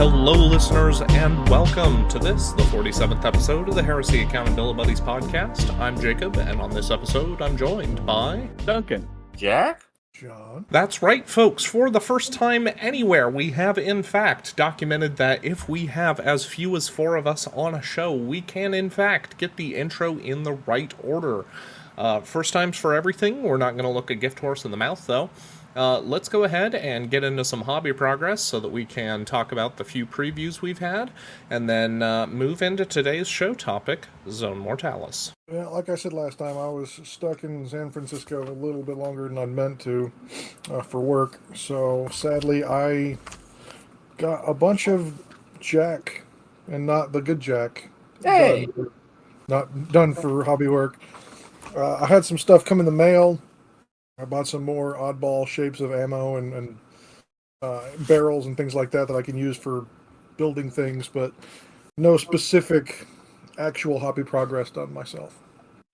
Hello, listeners, and welcome to this, the 47th episode of the Heresy Accountability Buddies podcast. I'm Jacob, and on this episode, I'm joined by... Duncan. Jack? John. That's right, folks. For the first time anywhere, we have, in fact, documented that if we have as few as 4 of us on a show, we can, in fact, get the intro in the right order. First times for everything. We're not going to look a gift horse in the mouth, though. Let's go ahead and get into some hobby progress so that we can talk about the few previews we've had, and then move into today's show topic, Zone Mortalis. Yeah, like I said last time, I was stuck in San Francisco a little bit longer than I'd meant to for work. So sadly, I got a bunch of Jack, and not the good Jack. Hey! Not done for hobby work. I had some stuff come in the mail. I bought some more oddball shapes of ammo and barrels and things like that I can use for building things, but no specific actual hobby progress done myself.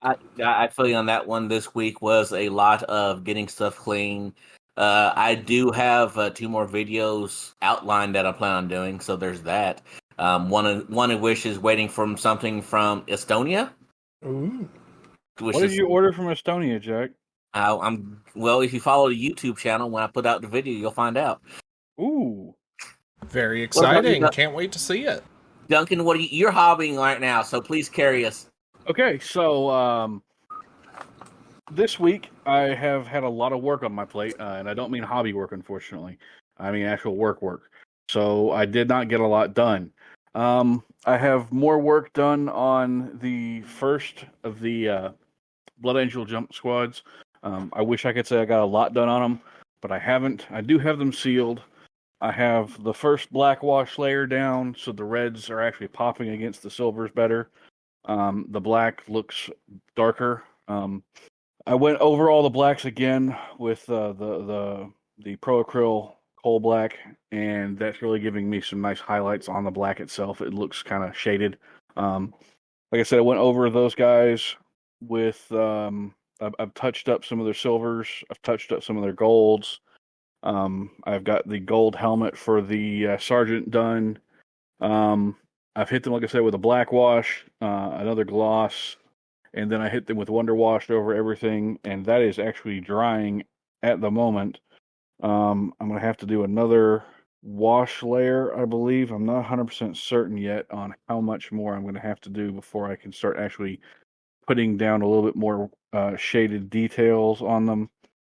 I feel you on that one. This week was a lot of getting stuff clean. I do have 2 more videos outlined that I plan on doing, so there's that. One of which is waiting for something from Estonia. Ooh. What did you order from Estonia, Jack? Well, if you follow the YouTube channel, when I put out the video, you'll find out. Ooh. Very exciting. Can't wait to see it. Duncan, you're hobbying right now, so please carry us. Okay, so this week I have had a lot of work on my plate, and I don't mean hobby work, unfortunately. I mean actual work. So I did not get a lot done. I have more work done on the first of the Blood Angel jump squads. I wish I could say I got a lot done on them, but I haven't. I do have them sealed. I have the first black wash layer down, so the reds are actually popping against the silvers better. The black looks darker. I went over all the blacks again with the Pro Acryl coal black, and that's really giving me some nice highlights on the black itself. It looks kind of shaded. Like I said, I went over those guys with... I've touched up some of their silvers. I've touched up some of their golds. I've got the gold helmet for the sergeant done. I've hit them, like I said, with a black wash, another gloss, and then I hit them with Wonder Wash over everything, and that is actually drying at the moment. I'm going to have to do another wash layer, I believe. I'm not 100% certain yet on how much more I'm going to have to do before I can start actually putting down a little bit more shaded details on them,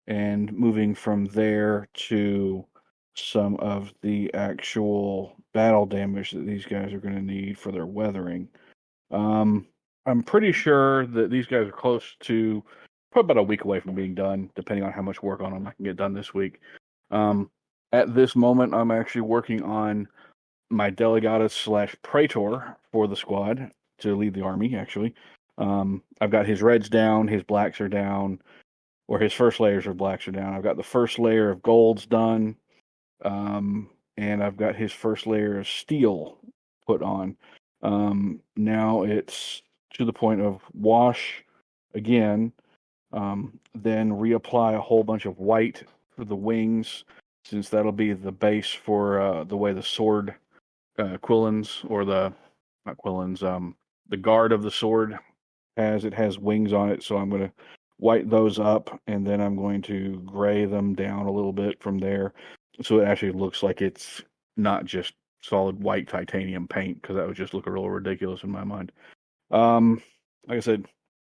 and moving from there to some of the actual battle damage that these guys are going to need for their weathering. I'm pretty sure that these guys are close to probably about a week away from being done, depending on how much work on them I can get done this week. At this moment, I'm actually working on my Delegatus / Praetor for the squad to lead the army, actually. I've got his reds down, his blacks are down, or his first layers of blacks are down. I've got the first layer of golds done, and I've got his first layer of steel put on. Now it's to the point of wash again, then reapply a whole bunch of white for the wings, since that'll be the base for the way the sword quillins, or not quillins, the guard of the sword has wings on it, so I'm going to white those up, and then I'm going to gray them down a little bit from there, so it actually looks like it's not just solid white titanium paint, because that would just look a little ridiculous in my mind. Like I said,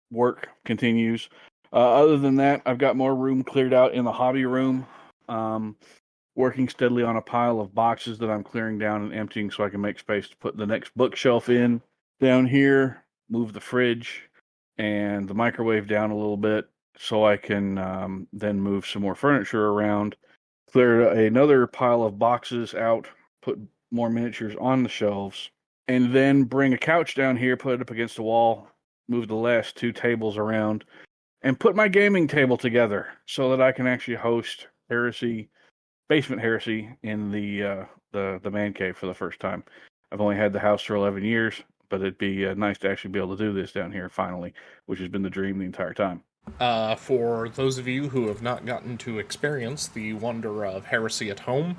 work continues. Other than that, I've got more room cleared out in the hobby room, working steadily on a pile of boxes that I'm clearing down and emptying so I can make space to put the next bookshelf in. Down here, move the fridge and the microwave down a little bit so I can then move some more furniture around, clear another pile of boxes out, put more miniatures on the shelves, and then bring a couch down here, put it up against the wall, move the last 2 tables around, and put my gaming table together so that I can actually host Basement Heresy in the man cave for the first time. I've only had the house for 11 years, but it'd be nice to actually be able to do this down here finally, which has been the dream the entire time. For those of you who have not gotten to experience the wonder of heresy at home,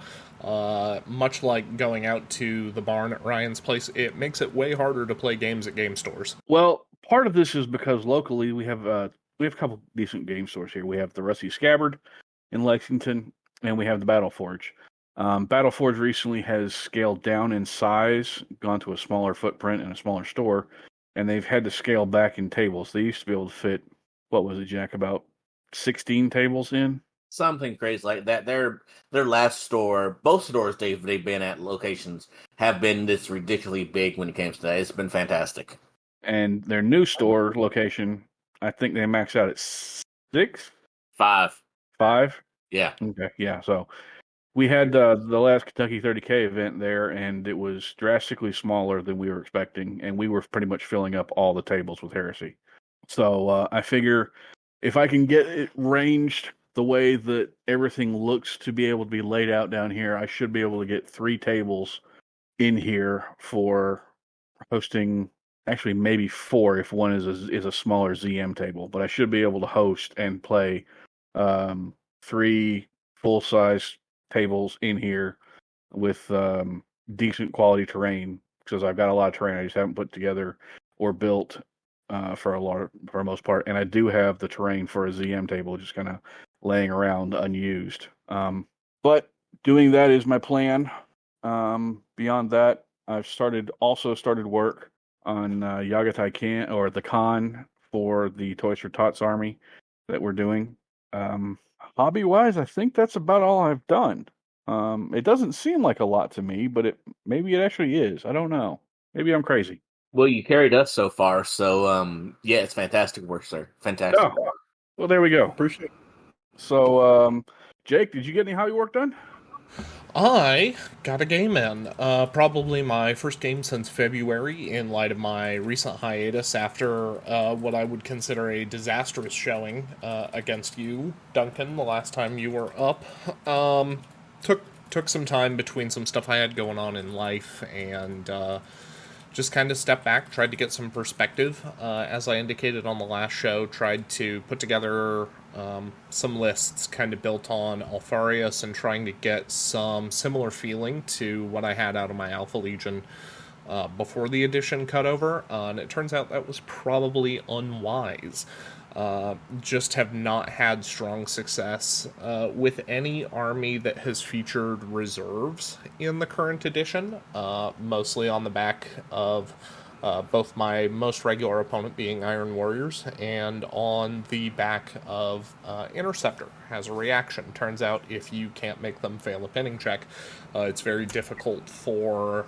much like going out to the barn at Ryan's place, it makes it way harder to play games at game stores. Well, part of this is because locally we have a couple decent game stores here. We have the Rusty Scabbard in Lexington, and we have the Battle Forge. Battle Forge recently has scaled down in size, gone to a smaller footprint and a smaller store, and they've had to scale back in tables. They used to be able to fit, what was it, Jack, about 16 tables in? Something crazy like that. Their last store, both stores they've been at locations have been this ridiculously big when it comes to that. It's been fantastic. And their new store location, I think they max out at 6? 5. 5? Yeah. Okay, yeah. So we had the last Kentucky 30K event there, and it was drastically smaller than we were expecting, and we were pretty much filling up all the tables with Heresy. So I figure if I can get it ranged the way that everything looks to be able to be laid out down here, I should be able to get 3 tables in here for hosting. Actually, maybe 4 if one is a smaller ZM table. But I should be able to host and play 3 full-size tables in here with decent quality terrain, because I've got a lot of terrain I just haven't put together or built for the most part, and I do have the terrain for a ZM table just kind of laying around unused. But doing that is my plan. Beyond that, I've also started work on Yagatai Kan, or the Khan, for the Toys for Tots army that we're doing. Hobby wise, I think that's about all I've done. It doesn't seem like a lot to me, but maybe it actually is. I don't know. Maybe I'm crazy. Well, you carried us so far, so yeah, it's fantastic work, sir. Fantastic. Oh, well, there we go. Appreciate it. So, Jake, did you get any hobby work done? I got a game in. Probably my first game since February, in light of my recent hiatus after what I would consider a disastrous showing against you, Duncan, the last time you were up. Took some time between some stuff I had going on in life, and just kind of stepped back, tried to get some perspective. As I indicated on the last show, tried to put together some lists kind of built on Alfarius and trying to get some similar feeling to what I had out of my Alpha Legion before the edition cut over. And it turns out that was probably unwise. Just have not had strong success with any army that has featured reserves in the current edition, mostly on the back of both my most regular opponent being Iron Warriors, and on the back of Interceptor has a reaction. Turns out if you can't make them fail a pinning check, it's very difficult for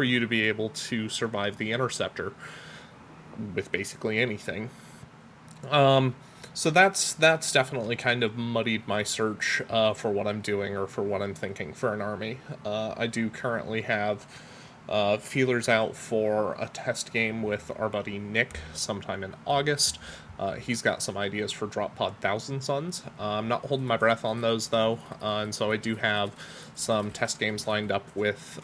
you to be able to survive the Interceptor with basically anything. So that's definitely kind of muddied my search for what I'm doing or for what I'm thinking for an army. I do currently have feelers out for a test game with our buddy Nick sometime in August. He's got some ideas for Drop Pod Thousand Suns. I'm not holding my breath on those, though, and so I do have some test games lined up with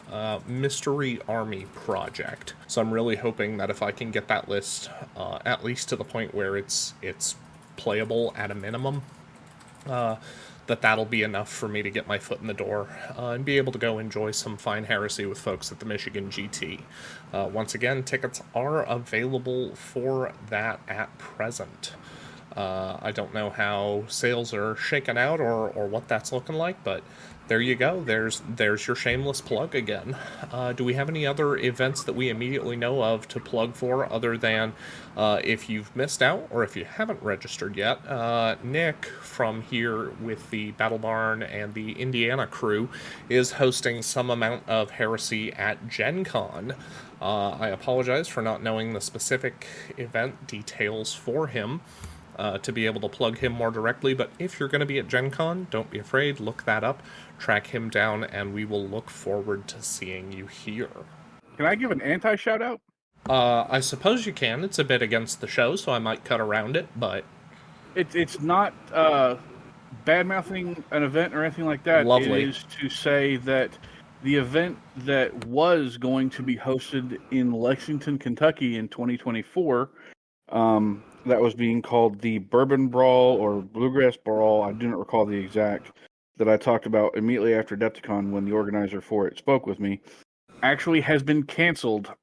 Mystery Army Project. So I'm really hoping that if I can get that list at least to the point where it's playable at a minimum, that'll be enough for me to get my foot in the door and be able to go enjoy some fine heresy with folks at the Michigan GT. Once again, tickets are available for that at present. I don't know how sales are shaken out or what that's looking like, but there you go. There's your shameless plug again. Do we have any other events that we immediately know of to plug for, other than if you've missed out or if you haven't registered yet? Nick from here with the Battle Barn and the Indiana crew is hosting some amount of heresy at Gen Con. I apologize for not knowing the specific event details for him, to be able to plug him more directly, but if you're going to be at Gen Con, don't be afraid, look that up, track him down, and we will look forward to seeing you here. Can I give an anti-shout-out? I suppose you can. It's a bit against the show, so I might cut around it, but... It's not bad-mouthing an event or anything like that. Lovely. It is to say that the event that was going to be hosted in Lexington, Kentucky in 2024 that was being called the Bourbon Brawl or Bluegrass Brawl. I do not recall the exact, that I talked about immediately after Adepticon when the organizer for it spoke with me, actually has been canceled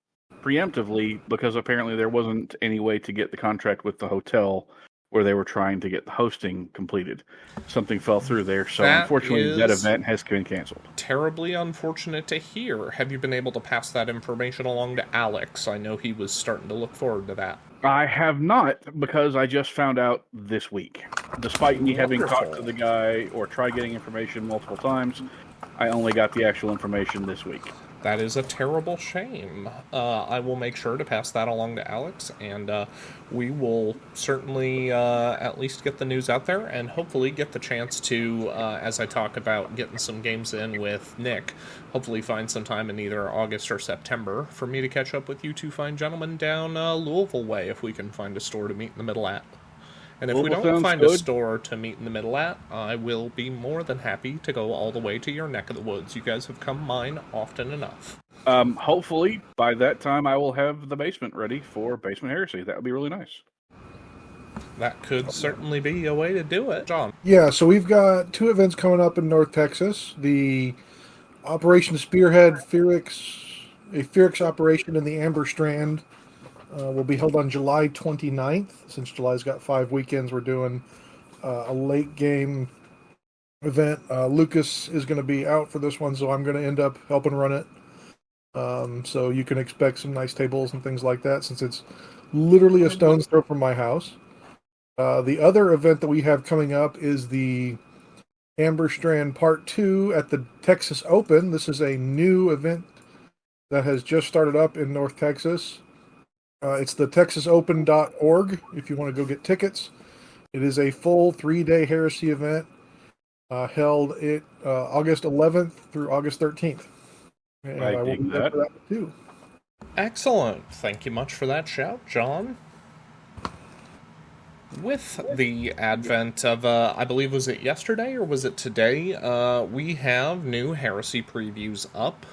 preemptively because apparently there wasn't any way to get the contract with the hotel where they were trying to get the hosting completed. Something fell through there, so unfortunately that event has been canceled. Terribly unfortunate to hear. Have you been able to pass that information along to Alex? I know he was starting to look forward to that. I have not, because I just found out this week. Despite me having talked to the guy or tried getting information multiple times, I only got the actual information this week. That is a terrible shame. I will make sure to pass that along to Alex, and we will certainly at least get the news out there, and hopefully get the chance to, as I talk about getting some games in with Nick, hopefully find some time in either August or September for me to catch up with you two fine gentlemen down Louisville way, if we can find a store to meet in the middle at. And if we don't find a store to meet in the middle at, I will be more than happy to go all the way to your neck of the woods. You guys have come mine often enough. Hopefully, by that time, I will have the basement ready for Basement Heresy. That would be really nice. That could certainly be a way to do it, John. Yeah, so we've got 2 events coming up in North Texas. The Operation Spearhead Pyrrhix operation in the Amber Strand will be held on July 29th. Since July's got 5 weekends, we're doing a late game event. Lucas is going to be out for this one, so I'm going to end up helping run it. So you can expect some nice tables and things like that, since it's literally a stone's throw from my house. The other event that we have coming up is the Amber Strand Part 2 at the Texas Open. This is a new event that has just started up in North Texas. It's the texasopen.org if you want to go get tickets. It is a full 3-day heresy event held August 11th through August 13th. And I will be there for that too. Excellent. Thank you much for that shout, John. With the advent of, I believe, was it yesterday or was it today? We have new Heresy previews up,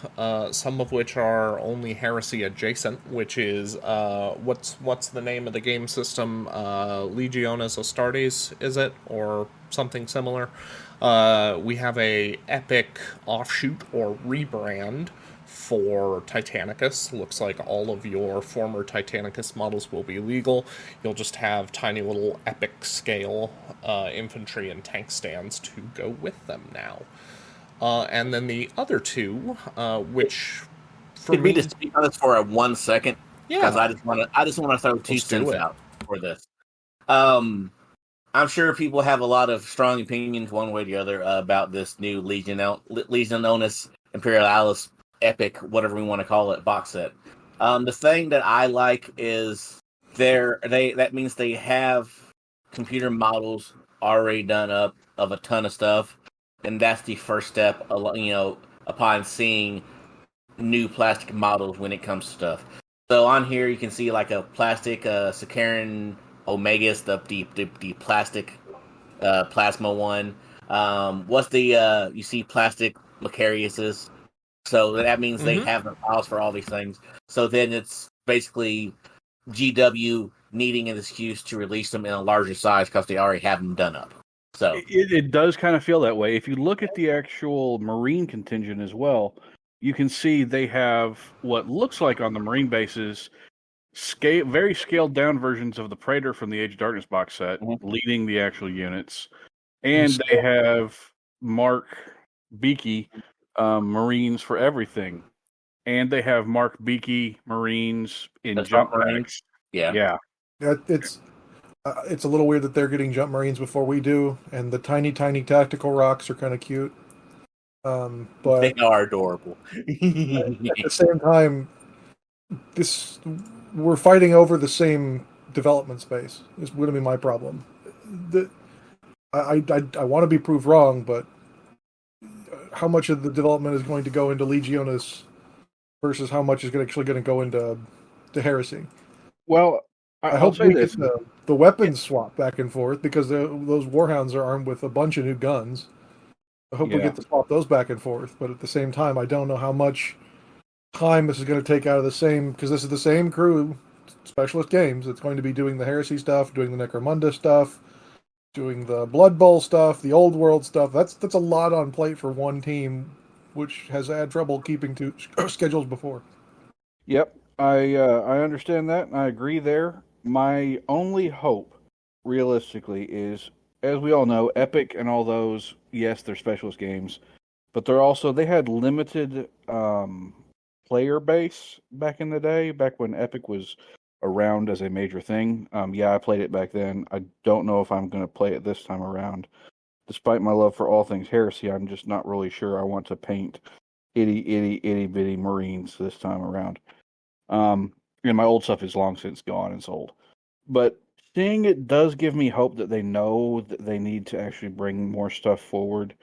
some of which are only Heresy adjacent, which is, what's the name of the game system? Legiones Astartes, is it? Or something similar? We have a epic offshoot or rebrand for Titanicus. Looks like all of your former Titanicus models will be legal. You'll just have tiny little epic scale infantry and tank stands to go with them now. And then the other two, which for me to speak on this for 1 second, because yeah, I just want to throw 2 cents out for this. I'm sure people have a lot of strong opinions one way or the other about this new Legiones Imperialis epic, whatever we want to call it, box set. The thing that I like is that means they have computer models already done up of a ton of stuff, and that's the first step, upon seeing new plastic models when it comes to stuff. So on here you can see like a plastic Sakura Omegas, the plastic plasma one. You see plastic Macariuses. So that means they have the files for all these things. So then it's basically GW needing an excuse to release them in a larger size because they already have them done up. So it does kind of feel that way. If you look at the actual Marine contingent as well, you can see they have what looks like on the Marine bases very scaled down versions of the Praetor from the Age of Darkness box set, leading the actual units, and they have Mark Beakey Marines for everything, and they have Mark Beakey Marines in jump ranks. Yeah. It's a little weird that they're getting jump Marines before we do, and the tiny tactical rocks are kind of cute. But they are adorable. At the same time, we're fighting over the same development space. This wouldn't be my problem. I want to be proved wrong, but how much of the development is going to go into Legiones versus how much is actually going to go into Heresy? Well, I hope we get the weapons swap back and forth, because those Warhounds are armed with a bunch of new guns. I hope we get to swap those back and forth, but at the same time, I don't know how much time this is going to take out of because this is the same crew Specialist Games that's going to be doing the Heresy stuff, doing the Necromunda stuff, doing the Blood Bowl stuff, the Old World stuff. That's a lot on plate for one team, which has had trouble keeping to schedules before. Yep, I understand that, and I agree there. My only hope, realistically, is, as we all know, Epic and all those, yes, they're specialist games, but they had limited player base back in the day, back when Epic was around as a major thing. Yeah, I played it back then. I don't know if I'm going to play it this time around. Despite my love for all things Heresy, I'm just not really sure I want to paint itty bitty Marines this time around. And my old stuff is long since gone and sold. But seeing it does give me hope that they know that they need to actually bring more stuff forward.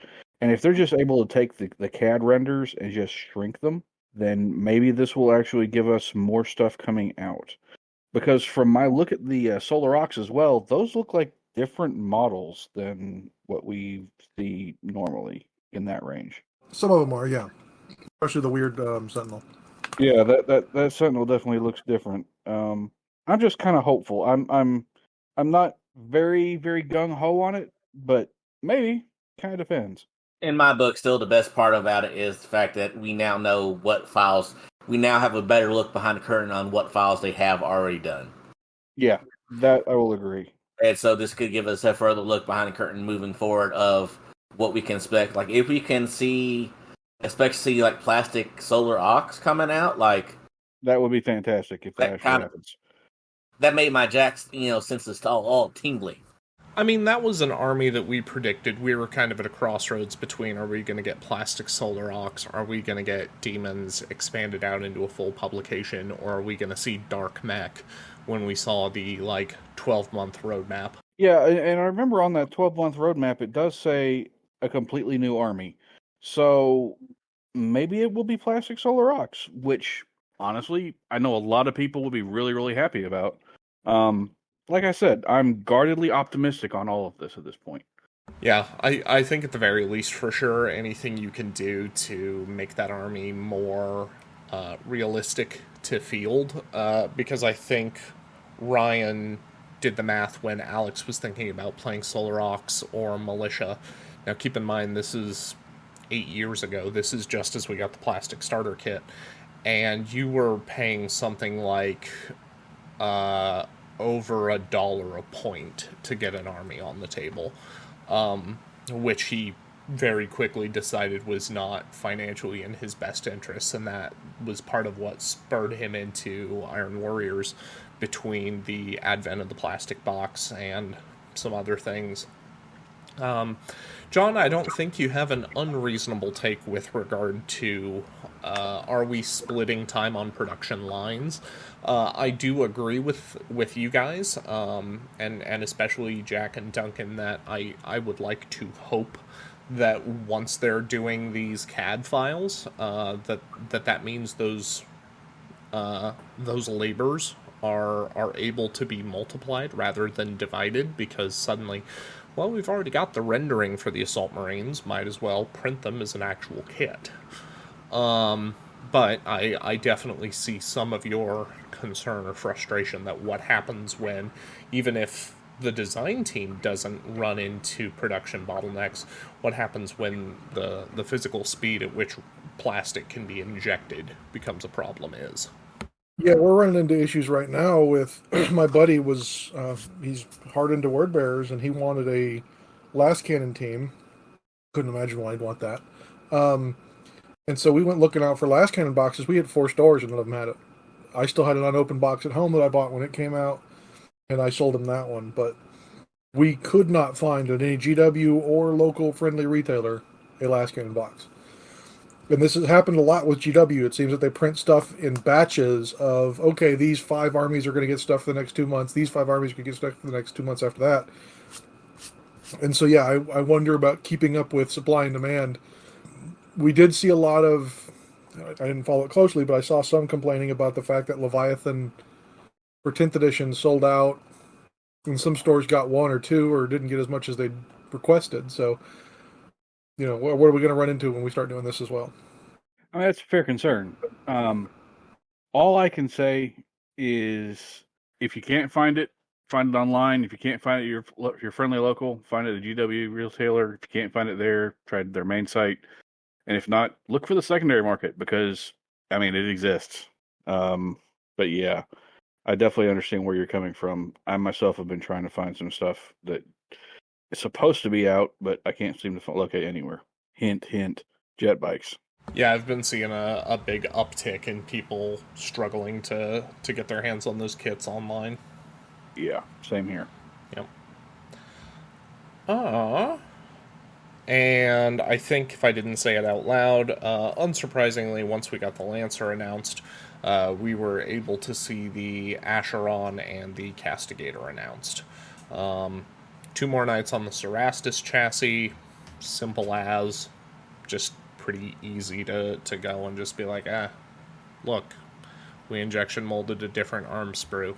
And if they're just able to take the CAD renders and just shrink them, then maybe this will actually give us more stuff coming out. Because from my look at the Solar Ox as well, those look like different models than what we see normally in that range. Some of them are, yeah. Especially the weird Sentinel. Yeah, that Sentinel definitely looks different. I'm just kind of hopeful. I'm not very gung ho on it, but maybe. Kind of depends. In my book, still the best part about it is the fact that we now know what files. We now have a better look behind the curtain on what files they have already done. Yeah, that I will agree. And so this could give us a further look behind the curtain moving forward of what we can expect. Like if we can expect to see like plastic Solar Ox coming out, like that would be fantastic if that actually happens. That made my Jack's senses all tingly. I mean, that was an army that we predicted. We were kind of at a crossroads between, are we going to get plastic Solar Ox, are we going to get Demons expanded out into a full publication, or are we going to see Dark Mech when we saw the 12-month roadmap? Yeah, and I remember on that 12-month roadmap it does say a completely new army. So maybe it will be plastic Solar Ox, which honestly I know a lot of people will be really, really happy about. Like I said, I'm guardedly optimistic on all of this at this point. Yeah, I think at the very least, for sure, anything you can do to make that army more realistic to field, because I think Ryan did the math when Alex was thinking about playing Solar Ox or Militia. Now, keep in mind, this is 8 years ago. This is just as we got the plastic starter kit. And you were paying something like over $1 a point to get an army on the table, which he very quickly decided was not financially in his best interest, and that was part of what spurred him into Iron Warriors between the advent of the plastic box and some other things. John, I don't think you have an unreasonable take with regard to are we splitting time on production lines. I do agree with you guys, and especially Jack and Duncan, that I would like to hope that once they're doing these CAD files, that means those labors are able to be multiplied rather than divided, because suddenly, well, we've already got the rendering for the Assault Marines, might as well print them as an actual kit. But I definitely see some of your concern or frustration that what happens when, even if the design team doesn't run into production bottlenecks, what happens when the physical speed at which plastic can be injected becomes a problem is. Yeah, we're running into issues right now with my buddy was, he's hard into word bearers, and he wanted a last cannon team. Couldn't imagine why he'd want that. And so we went looking out for last cannon boxes. We had 4 stores and none of them had it. I still had an unopened box at home that I bought when it came out, and I sold him that one. But we could not find at any GW or local friendly retailer a last cannon box. And this has happened a lot with GW. It seems that they print stuff in batches of, okay, these 5 armies are going to get stuff for the next 2 months. These 5 armies are going to get stuff for the next 2 months after that. And so, yeah, I wonder about keeping up with supply and demand. We did see a lot of, I didn't follow it closely, but I saw some complaining about the fact that Leviathan for 10th edition sold out, and some stores got 1 or 2 or didn't get as much as they requested. So, what are we going to run into when we start doing this as well? I mean, that's a fair concern. All I can say is if you can't find it online. If you can't find it, your friendly local, find it at a GW retailer. If you can't find it there, try their main site. And if not, look for the secondary market because, I mean, it exists. But yeah, I definitely understand where you're coming from. I myself have been trying to find some stuff that is supposed to be out, but I can't seem to locate anywhere. Hint, hint, jet bikes. Yeah, I've been seeing a big uptick in people struggling to get their hands on those kits online. Yeah, same here. Yep. And I think if I didn't say it out loud, unsurprisingly, once we got the Lancer announced, we were able to see the Acheron and the Castigator announced. 2 more nights on the Cerastus chassis, simple as, just pretty easy to go and just be like, look, we injection molded a different arm sprue.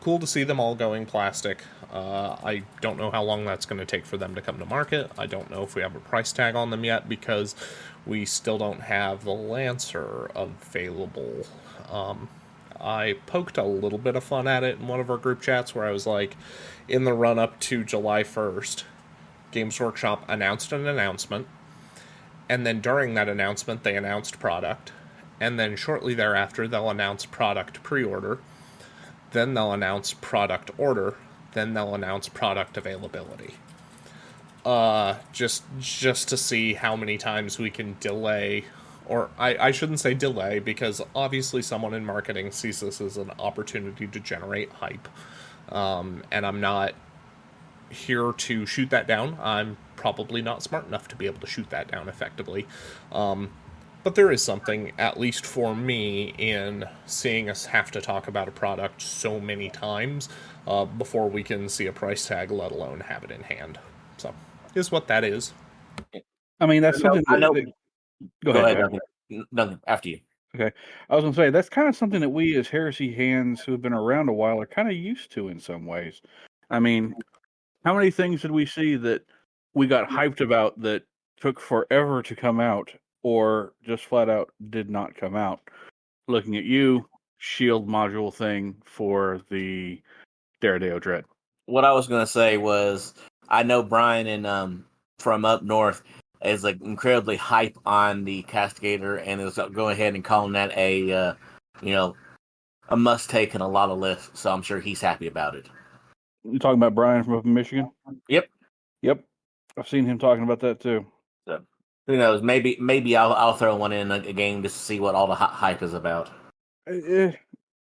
Cool to see them all going plastic. I don't know how long that's going to take for them to come to market. I don't know if we have a price tag on them yet because we still don't have the Lancer available. I poked a little bit of fun at it in one of our group chats where I was like, in the run-up to July 1st, Games Workshop announced an announcement, and then during that announcement they announced product, and then shortly thereafter they'll announce product pre-order, then they'll announce product order, then they'll announce product availability. Just to see how many times we can delay, or I shouldn't say delay, because obviously someone in marketing sees this as an opportunity to generate hype. And I'm not here to shoot that down. I'm probably not smart enough to be able to shoot that down effectively. But there is something, at least for me, in seeing us have to talk about a product so many times before we can see a price tag, let alone have it in hand. So, is what that is. I mean, that's something I know. Go ahead. Duncan, after you. Okay. I was going to say, that's kind of something that we as Heresy hands who have been around a while are kind of used to in some ways. I mean, how many things did we see that we got hyped about that took forever to come out or just flat out did not come out? Looking at you, shield module thing for the Daredeo Dread. What I was going to say was, I know Brian and from up north is like incredibly hype on the Castigator, and is going ahead and calling that a must take in a lot of lists. So I'm sure he's happy about it. You talking about Brian from up in Michigan? Yep. I've seen him talking about that too. So who knows? Maybe I'll throw one in a game just to see what all the hype is about. Yeah.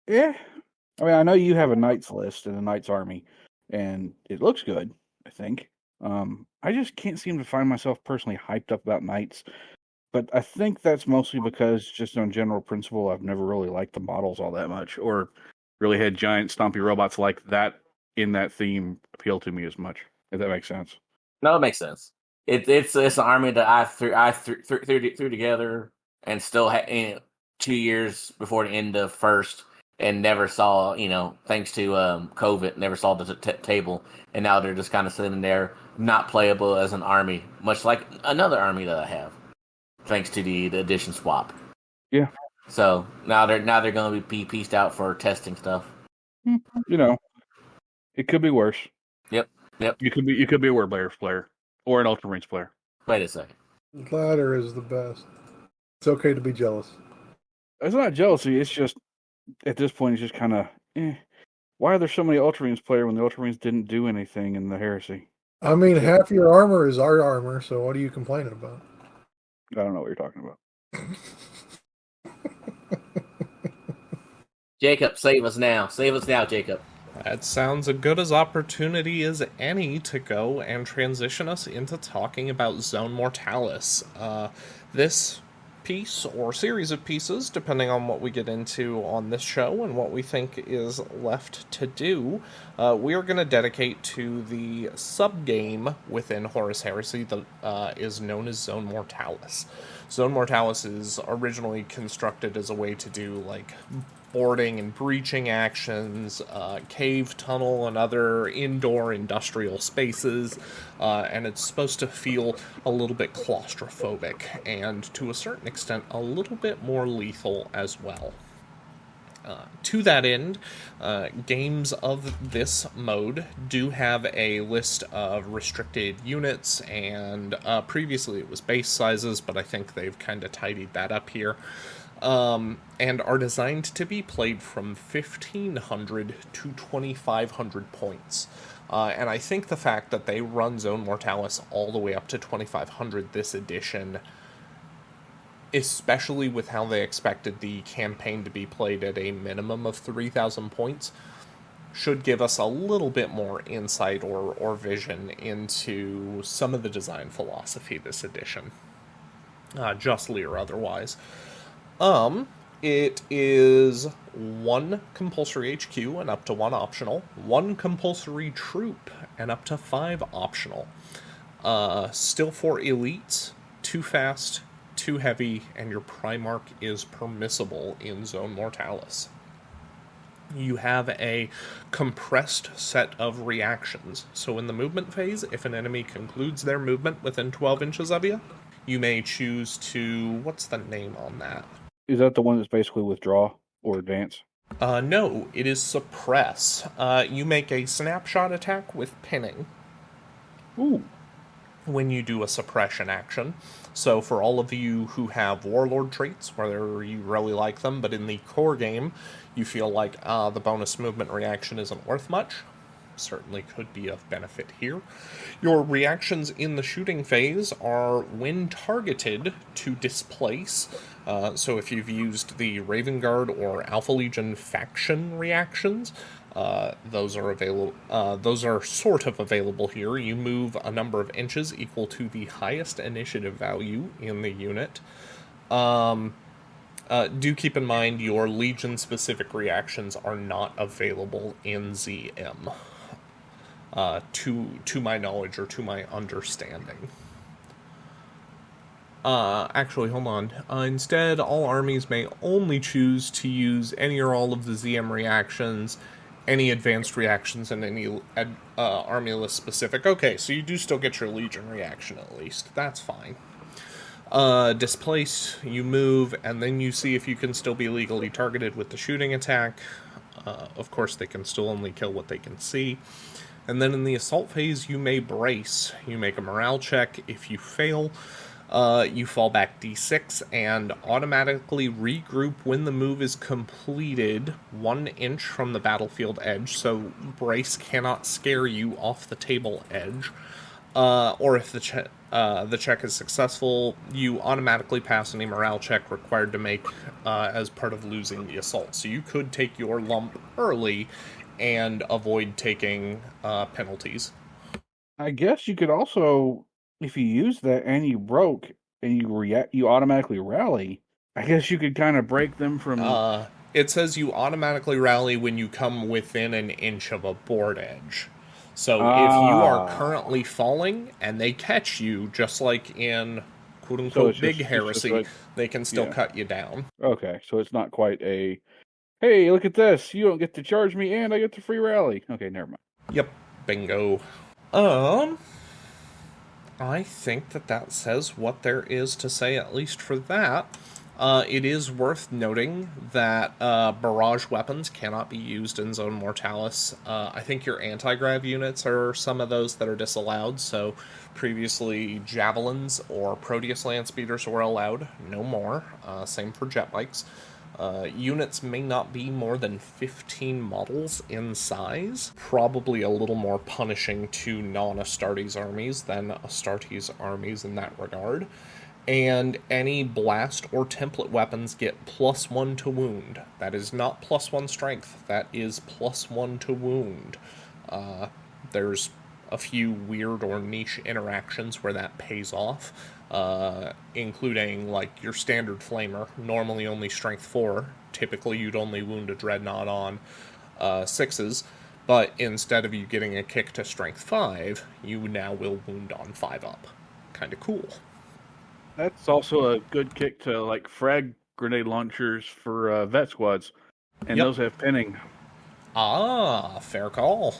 I mean, I know you have a Knights list and a Knights army, and it looks good, I think. I just can't seem to find myself personally hyped up about Knights, but I think that's mostly because, just on general principle, I've never really liked the models all that much, or really had giant stompy robots like that in that theme appeal to me as much, if that makes sense. No, it makes sense. It's an army that I threw together and still had 2 years before the end of first, and never saw, thanks to COVID, never saw the table, and now they're just kind of sitting there, not playable as an army, much like another army that I have, thanks to the edition swap. Yeah. So now they're going to be pieced out for testing stuff. It could be worse. Yep. You could be a Word player or an Ultramarines player. Wait a second. The latter is the best. It's okay to be jealous. It's not jealousy. It's just, at this point, it's just kind of, why are there so many Ultramarines player when the Ultramarines didn't do anything in the Heresy? I mean, half your armor is our armor, so what are you complaining about? I don't know what you're talking about. Jacob, save us now. Save us now, Jacob. That sounds as good as opportunity as any to go and transition us into talking about Zone Mortalis. This piece, or series of pieces, depending on what we get into on this show and what we think is left to do, we are going to dedicate to the sub-game within Horus Heresy that is known as Zone Mortalis. Zone Mortalis is originally constructed as a way to do, boarding and breaching actions, cave, tunnel, and other indoor industrial spaces, and it's supposed to feel a little bit claustrophobic, and to a certain extent, a little bit more lethal as well. To that end, games of this mode do have a list of restricted units, and previously it was base sizes, but I think they've kind of tidied that up here, and are designed to be played from 1,500 to 2,500 points. And I think the fact that they run Zone Mortalis all the way up to 2,500 this edition, especially with how they expected the campaign to be played at a minimum of 3,000 points, should give us a little bit more insight or vision into some of the design philosophy this edition, justly or otherwise. It is 1 compulsory HQ and up to 1 optional, 1 compulsory troop and up to 5 optional. Still 4 elites, 2 fast, 2 heavy, and your Primarch is permissible in Zone Mortalis. You have a compressed set of reactions. So in the movement phase, if an enemy concludes their movement within 12 inches of you, you may choose to... what's the name on that? Is that the one that's basically withdraw or advance? No, it is suppress. You make a snapshot attack with pinning. Ooh. When you do a suppression action. So for all of you who have warlord traits, whether you really like them, but in the core game you feel like the bonus movement reaction isn't worth much, certainly could be of benefit here. Your reactions in the shooting phase are when targeted to displace. So if you've used the Raven Guard or Alpha Legion faction reactions, those are available. Those are sort of available here. You move a number of inches equal to the highest initiative value in the unit. Do keep in mind your Legion-specific reactions are not available in ZM. To my knowledge or to my understanding. Actually, hold on. Instead, all armies may only choose to use any or all of the ZM reactions, any advanced reactions, and any army list specific. Okay, so you do still get your Legion reaction at least. That's fine. Displace, you move, and then you see if you can still be legally targeted with the shooting attack. Of course, they can still only kill what they can see. And then in the assault phase, you may brace. You make a morale check. If you fail, you fall back d6 and automatically regroup when the move is completed 1 inch from the battlefield edge. So brace cannot scare you off the table edge. Or if the check is successful, you automatically pass any morale check required to make as part of losing the assault. So you could take your lump early and avoid taking penalties. I guess you could also, if you use that and you broke and you automatically rally, I guess you could kind of break them from... It says you automatically rally when you come within an inch of a board edge. So if you are currently falling and they catch you, just like in quote-unquote big heresy, like, they can still cut you down. Okay, so it's not quite a, hey, look at this, you don't get to charge me and I get the free rally. Okay, never mind. Yep, bingo. I think that says what there is to say, at least for that. It is worth noting that barrage weapons cannot be used in Zone Mortalis. I think your anti-grav units are some of those that are disallowed, so previously javelins or Proteus land speeders were allowed, no more. Same for jet bikes. Units may not be more than 15 models in size, probably a little more punishing to non-Astartes armies than Astartes armies in that regard. And any blast or template weapons get +1 to wound. That is not +1 strength, that is +1 to wound. There's a few weird or niche interactions where that pays off, including like your standard flamer, normally only strength 4. Typically you'd only wound a dreadnought on 6s, but instead of you getting a kick to strength 5, you now will wound on 5 up. Kinda cool. That's also a good kick to like frag grenade launchers for vet squads, and those have pinning. Ah, fair call.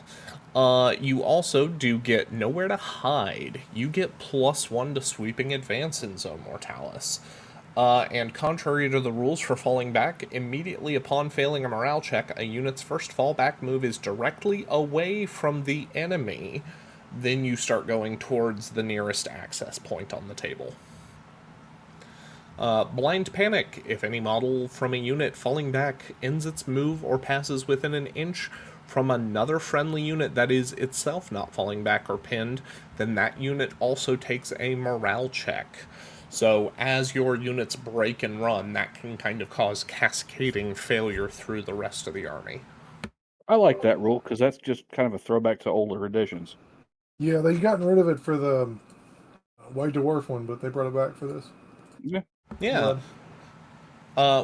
You also do get nowhere to hide. You get +1 to sweeping advance in Zone Mortalis. And contrary to the rules for falling back, immediately upon failing a morale check, a unit's first fallback move is directly away from the enemy. Then you start going towards the nearest access point on the table. Blind Panic. If any model from a unit falling back ends its move or passes within an inch from another friendly unit that is itself not falling back or pinned, then that unit also takes a morale check. So as your units break and run, that can kind of cause cascading failure through the rest of the army. I like that rule because that's just kind of a throwback to older editions. Yeah, they've gotten rid of it for the White Dwarf one, but they brought it back for this. Yeah.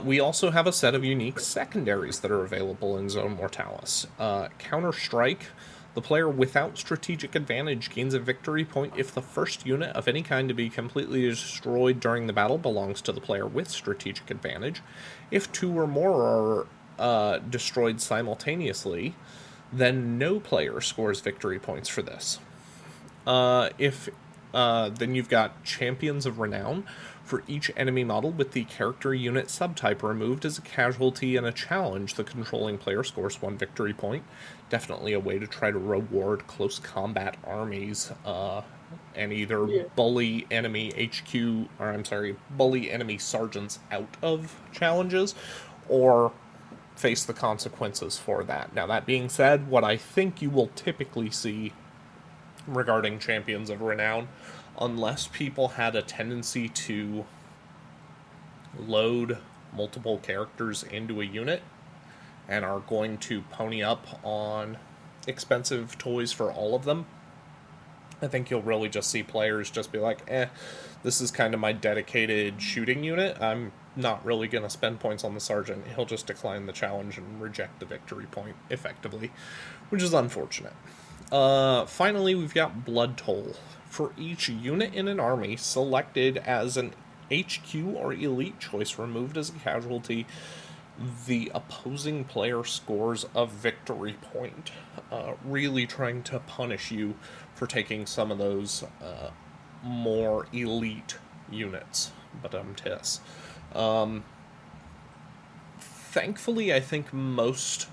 We also have a set of unique secondaries that are available in Zone Mortalis. Counter-Strike. The player without strategic advantage gains a victory point if the first unit of any kind to be completely destroyed during the battle belongs to the player with strategic advantage. If two or more are destroyed simultaneously, then no player scores victory points for this. Then you've got Champions of Renown. For each enemy model with the character unit subtype removed as a casualty and a challenge, the controlling player scores 1 victory point. Definitely a way to try to reward close combat armies, and either bully enemy bully enemy sergeants out of challenges, or face the consequences for that. Now, that being said, what I think you will typically see regarding Champions of Renown, unless people had a tendency to load multiple characters into a unit and are going to pony up on expensive toys for all of them, I think you'll really just see players just be like, this is kind of my dedicated shooting unit. I'm not really going to spend points on the sergeant. He'll just decline the challenge and reject the victory point effectively, which is unfortunate. Finally, we've got Blood Toll. For each unit in an army selected as an HQ or elite choice removed as a casualty, the opposing player scores a victory point, really trying to punish you for taking some of those more elite units. But thankfully, I think most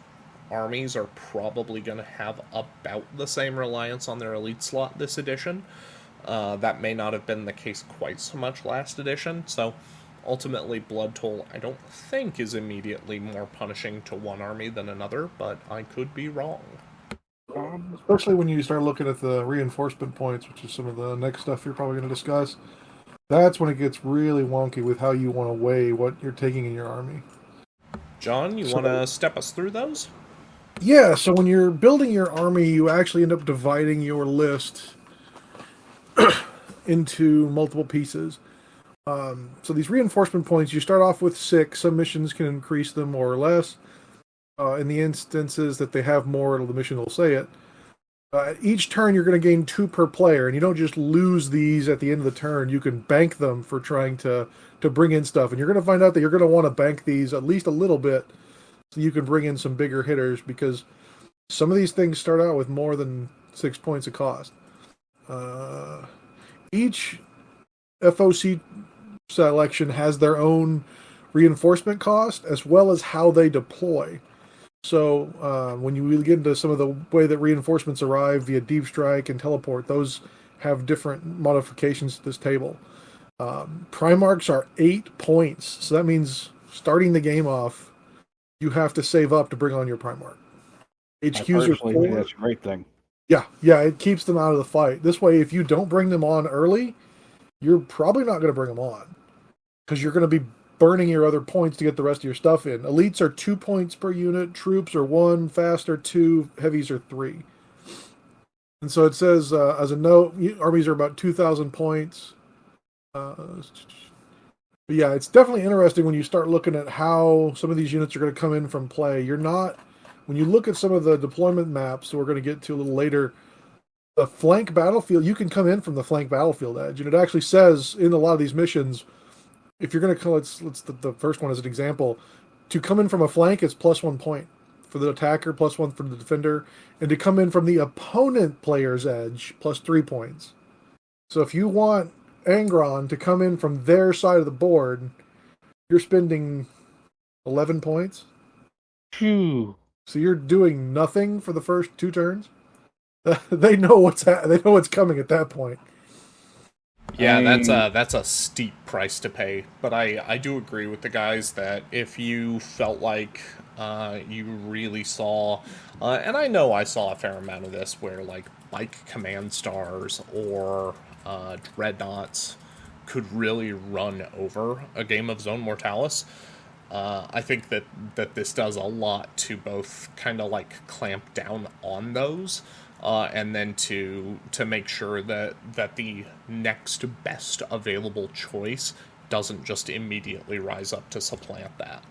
armies are probably going to have about the same reliance on their elite slot this edition. That may not have been the case quite so much last edition, so ultimately Blood Toll I don't think is immediately more punishing to one army than another, but I could be wrong. Especially when you start looking at the reinforcement points, which is some of the next stuff you're probably going to discuss. That's when it gets really wonky with how you want to weigh what you're taking in your army. John, you want to step us through those? Yeah, so when you're building your army, you actually end up dividing your list into multiple pieces. So these reinforcement points, you start off with 6. Some missions can increase them more or less. In the instances that they have more, the mission will say it. Each turn, you're going to gain 2 per player, and you don't just lose these at the end of the turn. You can bank them for trying to bring in stuff, and you're going to find out that you're going to want to bank these at least a little bit so you can bring in some bigger hitters, because some of these things start out with more than 6 points of cost. Each FOC selection has their own reinforcement cost as well as how they deploy. So when you get into some of the way that reinforcements arrive via deep strike and teleport, those have different modifications to this table. Primarchs are 8 points, so that means starting the game off, you have to save up to bring on your Primarch. HQs are 4. That's a great thing. Yeah, it keeps them out of the fight. This way, if you don't bring them on early, you're probably not going to bring them on, because you're going to be burning your other points to get the rest of your stuff in. Elites are 2 points per unit, troops are 1, fast are 2, heavies are 3. And so it says, as a note, armies are about 2,000 points. But yeah, it's definitely interesting when you start looking at how some of these units are going to come in from play. When you look at some of the deployment maps that we're going to get to a little later, the flank battlefield, you can come in from the flank battlefield edge. And it actually says in a lot of these missions, if you're going to call the first one as an example, to come in from a flank, it's +1 point for the attacker, +1 for the defender. And to come in from the opponent player's edge, +3 points. So if you want Angron to come in from their side of the board, you're spending 11 points. Phew. So you're doing nothing for the first 2 turns. They know what's coming at that point. Yeah, I that's a steep price to pay. But I do agree with the guys that if you felt like you really saw, and I know I saw a fair amount of this where like bike command stars or dreadnoughts could really run over a game of Zone Mortalis. I think that this does a lot to both kind of like clamp down on those, and then to make sure that the next best available choice doesn't just immediately rise up to supplant that.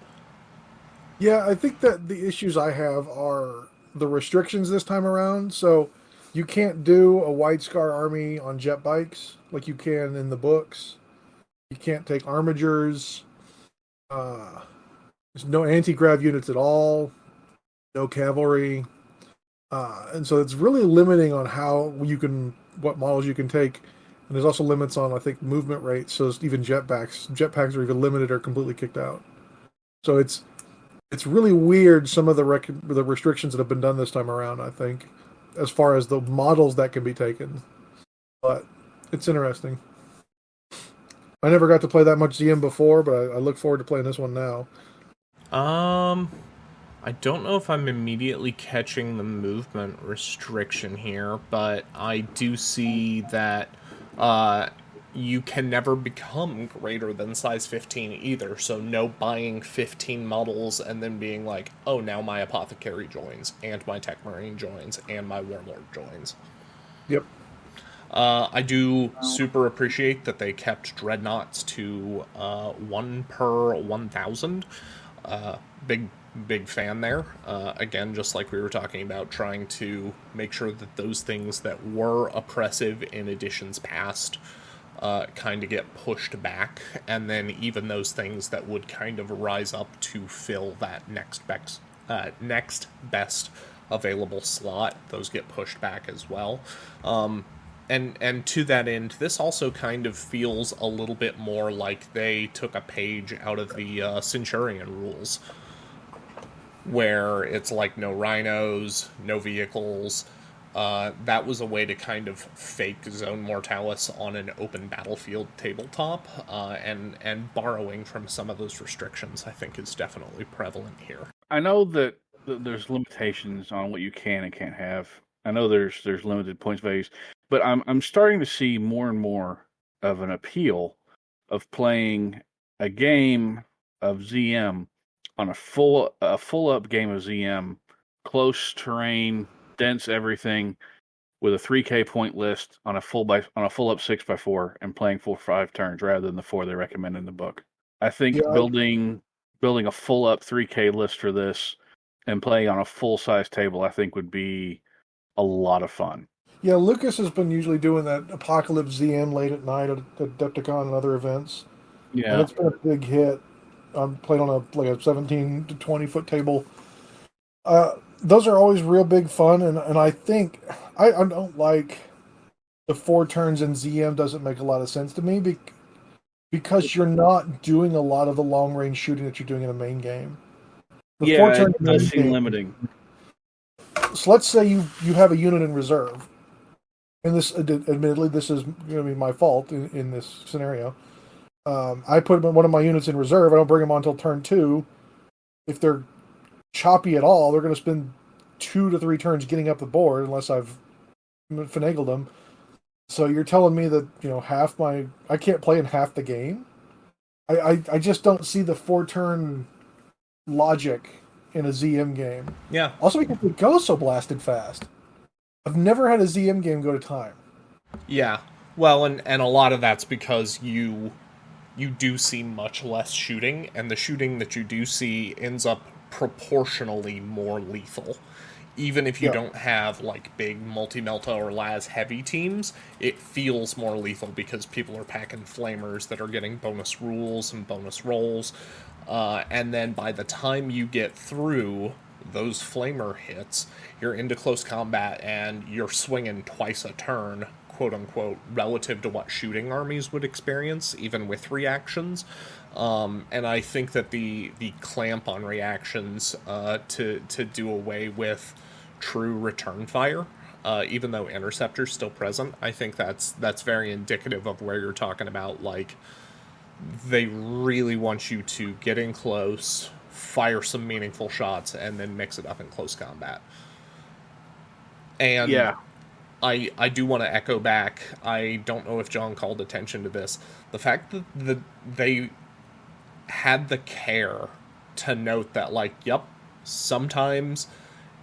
Yeah, I think that the issues I have are the restrictions this time around. So you can't do a White Scar army on jet bikes like you can in the books. You can't take armigers. There's no anti-grav units at all. No cavalry. And so it's really limiting on what models you can take. And there's also limits on, I think, movement rates. So even jetpacks are even limited or completely kicked out. So it's really weird, some of the restrictions that have been done this time around, I think, as far as the models that can be taken. But it's interesting. I never got to play that much ZM before, but I look forward to playing this one now. I don't know if I'm immediately catching the movement restriction here, but I do see that you can never become greater than size 15 either, so no buying 15 models and then being like, oh, now my Apothecary joins, and my Tech Marine joins, and my Warlord joins. Yep. I do super appreciate that they kept Dreadnoughts to 1 per 1,000. Big fan there. Again, just like we were talking about, trying to make sure that those things that were oppressive in editions past kind of get pushed back, and then even those things that would kind of rise up to fill that next best available slot, those get pushed back as well. And to that end, this also kind of feels a little bit more like they took a page out of the Centurion rules, where it's like no rhinos, no vehicles. That was a way to kind of fake Zone Mortalis on an open battlefield tabletop, and borrowing from some of those restrictions, I think, is definitely prevalent here. I know that there's limitations on what you can and can't have. I know there's limited points values, but I'm starting to see more and more of an appeal of playing a game of ZM on a full up game of ZM, close terrain, dense everything, with a 3K point list on a full up 6x4 and playing 4-5 turns rather than the 4 they recommend in the book. I think building a full up 3K list for this and playing on a full size table, I think, would be a lot of fun. Yeah, Lucas has been usually doing that Apocalypse ZM late at night at Adepticon and other events. Yeah, and it's been a big hit. I'm playing on a 17 to 20 foot table. Those are always real big fun, and I think I don't like the 4 turns in ZM. Doesn't make a lot of sense to me because you're not doing a lot of the long range shooting that you're doing in a main game. The 4 turns it does seem limiting. So let's say you have a unit in reserve, and this, admittedly, this is going to be my fault in this scenario. I put one of my units in reserve. I don't bring them on until turn 2. If they're choppy at all, they're going to spend 2 to 3 turns getting up the board unless I've finagled them. So you're telling me that I can't play in half the game? I just don't see the 4-turn logic in a ZM game. Yeah. Also because it goes so blasted fast. I've never had a ZM game go to time. Yeah. Well, and a lot of that's because you do see much less shooting, and the shooting that you do see ends up proportionally more lethal. Even if you don't have like big multi-melta or las heavy teams, it feels more lethal because people are packing flamers that are getting bonus rules and bonus rolls. And then by the time you get through those flamer hits, you're into close combat and you're swinging twice a turn quote unquote, relative to what shooting armies would experience, even with reactions. And I think that the clamp on reactions to do away with true return fire, even though interceptor's still present, I think that's very indicative of where you're talking about, like, they really want you to get in close, fire some meaningful shots, and then mix it up in close combat. And Yeah. I do want to echo back, I don't know if John called attention to this, the fact that they had the care to note that, like, yep, sometimes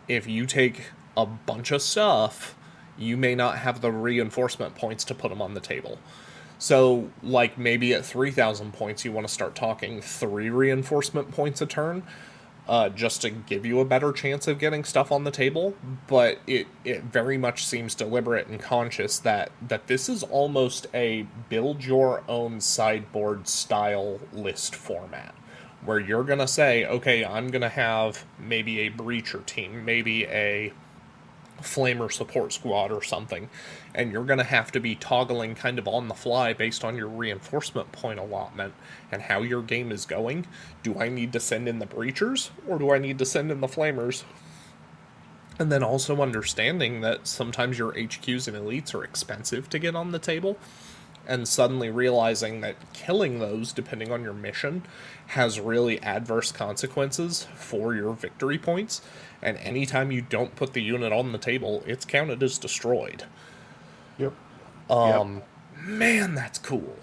if you take a bunch of stuff, you may not have the reinforcement points to put them on the table. So, like, maybe at 3,000 points, you want to start talking 3 reinforcement points a turn, just to give you a better chance of getting stuff on the table. But it very much seems deliberate and conscious that this is almost a build your own sideboard style list format, where you're going to say, okay, I'm going to have maybe a breacher team, maybe a flamer support squad or something, and you're going to have to be toggling kind of on the fly based on your reinforcement point allotment and how your game is going. Do I need to send in the breachers, or do I need to send in the flamers? And then also understanding that sometimes your HQs and elites are expensive to get on the table, and suddenly realizing that killing those, depending on your mission, has really adverse consequences for your victory points. And anytime you don't put the unit on the table, it's counted as destroyed. Yep. Man, that's cool.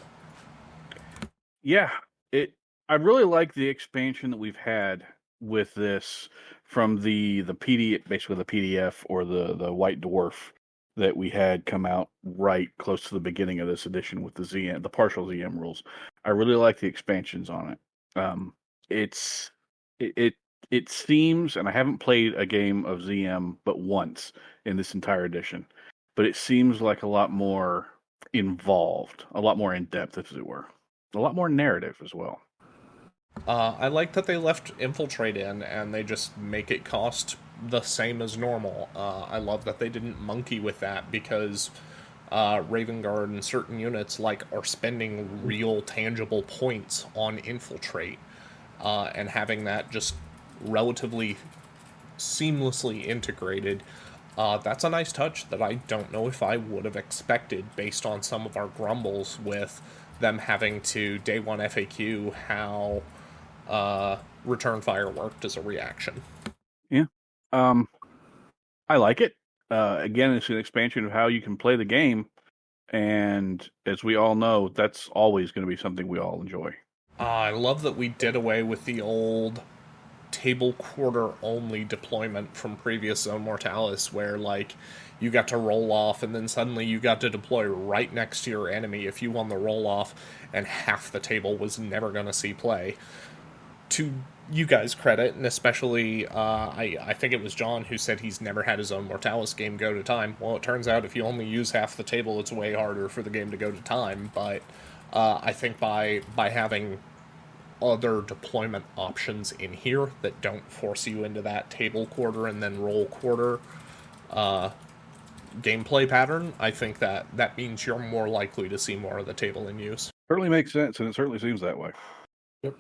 Yeah, I really like the expansion that we've had with this, from the basically the PDF or the White Dwarf that we had come out right close to the beginning of this edition with the partial ZM rules. I really like the expansions on it. It seems, and I haven't played a game of ZM but once in this entire edition, but it seems like a lot more involved, a lot more in depth, as it were, a lot more narrative as well. I like that they left Infiltrate in and they just make it cost the same as normal. I love that they didn't monkey with that, because Raven Guard and certain units are spending real tangible points on Infiltrate, and having that just relatively seamlessly integrated. That's a nice touch that I don't know if I would have expected based on some of our grumbles with them having to day one FAQ how return fire worked as a reaction. Yeah. I like it. Again, it's an expansion of how you can play the game, and as we all know, that's always going to be something we all enjoy. I love that we did away with the old table quarter only deployment from previous Zone Mortalis, where you got to roll off and then suddenly you got to deploy right next to your enemy if you won the roll off, and half the table was never going to see play. To you guys' credit, and especially I think it was John who said he's never had his own Mortalis game go to time. Well, it turns out if you only use half the table, it's way harder for the game to go to time. But I think by having other deployment options in here that don't force you into that table quarter and then roll quarter gameplay pattern, I think that means you're more likely to see more of the table in use. Certainly makes sense, and it certainly seems that way. Yep.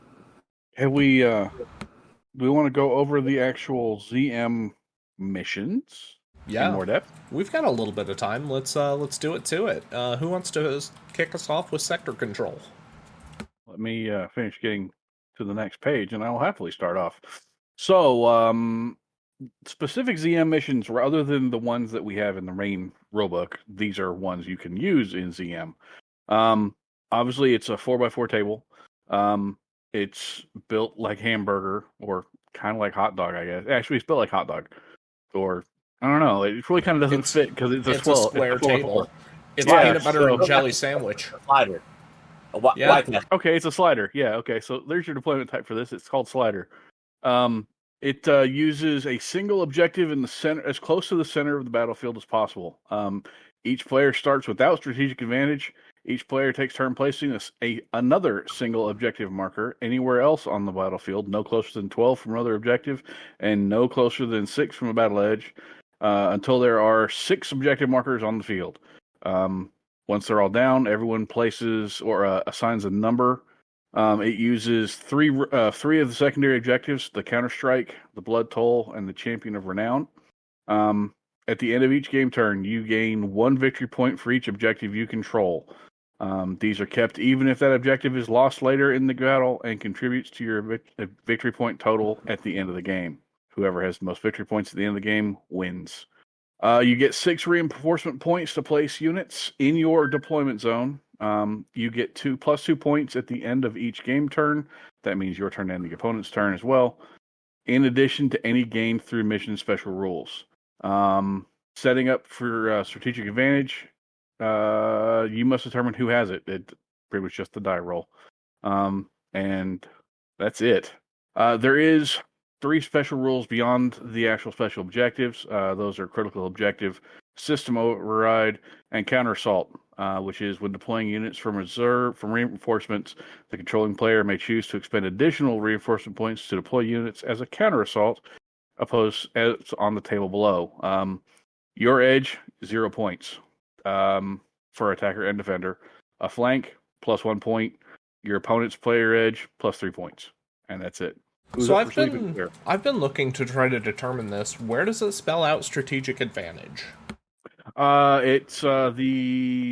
Have we do we want to go over the actual ZM missions in more depth? We've got a little bit of time. Let's do it to it. Who wants to kick us off with sector control? Let me finish getting to the next page, and I'll happily start off. So, specific ZM missions, other than the ones that we have in the main rulebook, these are ones you can use in ZM. Obviously, it's a 4x4 table. It's built like hamburger, or kind of like hot dog, I guess. Actually, it's built like hot dog, or I don't know. It really kind of doesn't fit because it's a square table. It's a peanut butter and jelly sandwich. Slider. Okay, it's a slider. Yeah. Okay, so there's your deployment type for this. It's called slider. It uses a single objective in the center, as close to the center of the battlefield as possible. Each player starts without strategic advantage. Each player takes turn placing another single objective marker anywhere else on the battlefield, no closer than 12 from another objective, and no closer than 6 from a battle edge, until there are 6 objective markers on the field. Once they're all down, everyone places or assigns a number. It uses three of the secondary objectives: the counterstrike, the blood toll, and the champion of renown. At the end of each game turn, you gain 1 victory point for each objective you control. These are kept even if that objective is lost later in the battle and contributes to your victory point total at the end of the game. Whoever has the most victory points at the end of the game wins. You get 6 reinforcement points to place units in your deployment zone. You get +2 points at the end of each game turn. That means your turn and the opponent's turn as well, in addition to any gained through mission special rules. Setting up for strategic advantage, you must determine who has it. It's pretty much just the die roll. And that's it. There is 3 special rules beyond the actual special objectives. Those are critical objective, system override, and counter assault, which is when deploying units from reinforcements, the controlling player may choose to expend additional reinforcement points to deploy units as a counter assault, opposed as on the table below. Your edge, 0 points for attacker and defender. A flank, +1 point. Your opponent's player edge, +3 points, and that's it. So I've been looking to try to determine this. Where does it spell out strategic advantage? It's the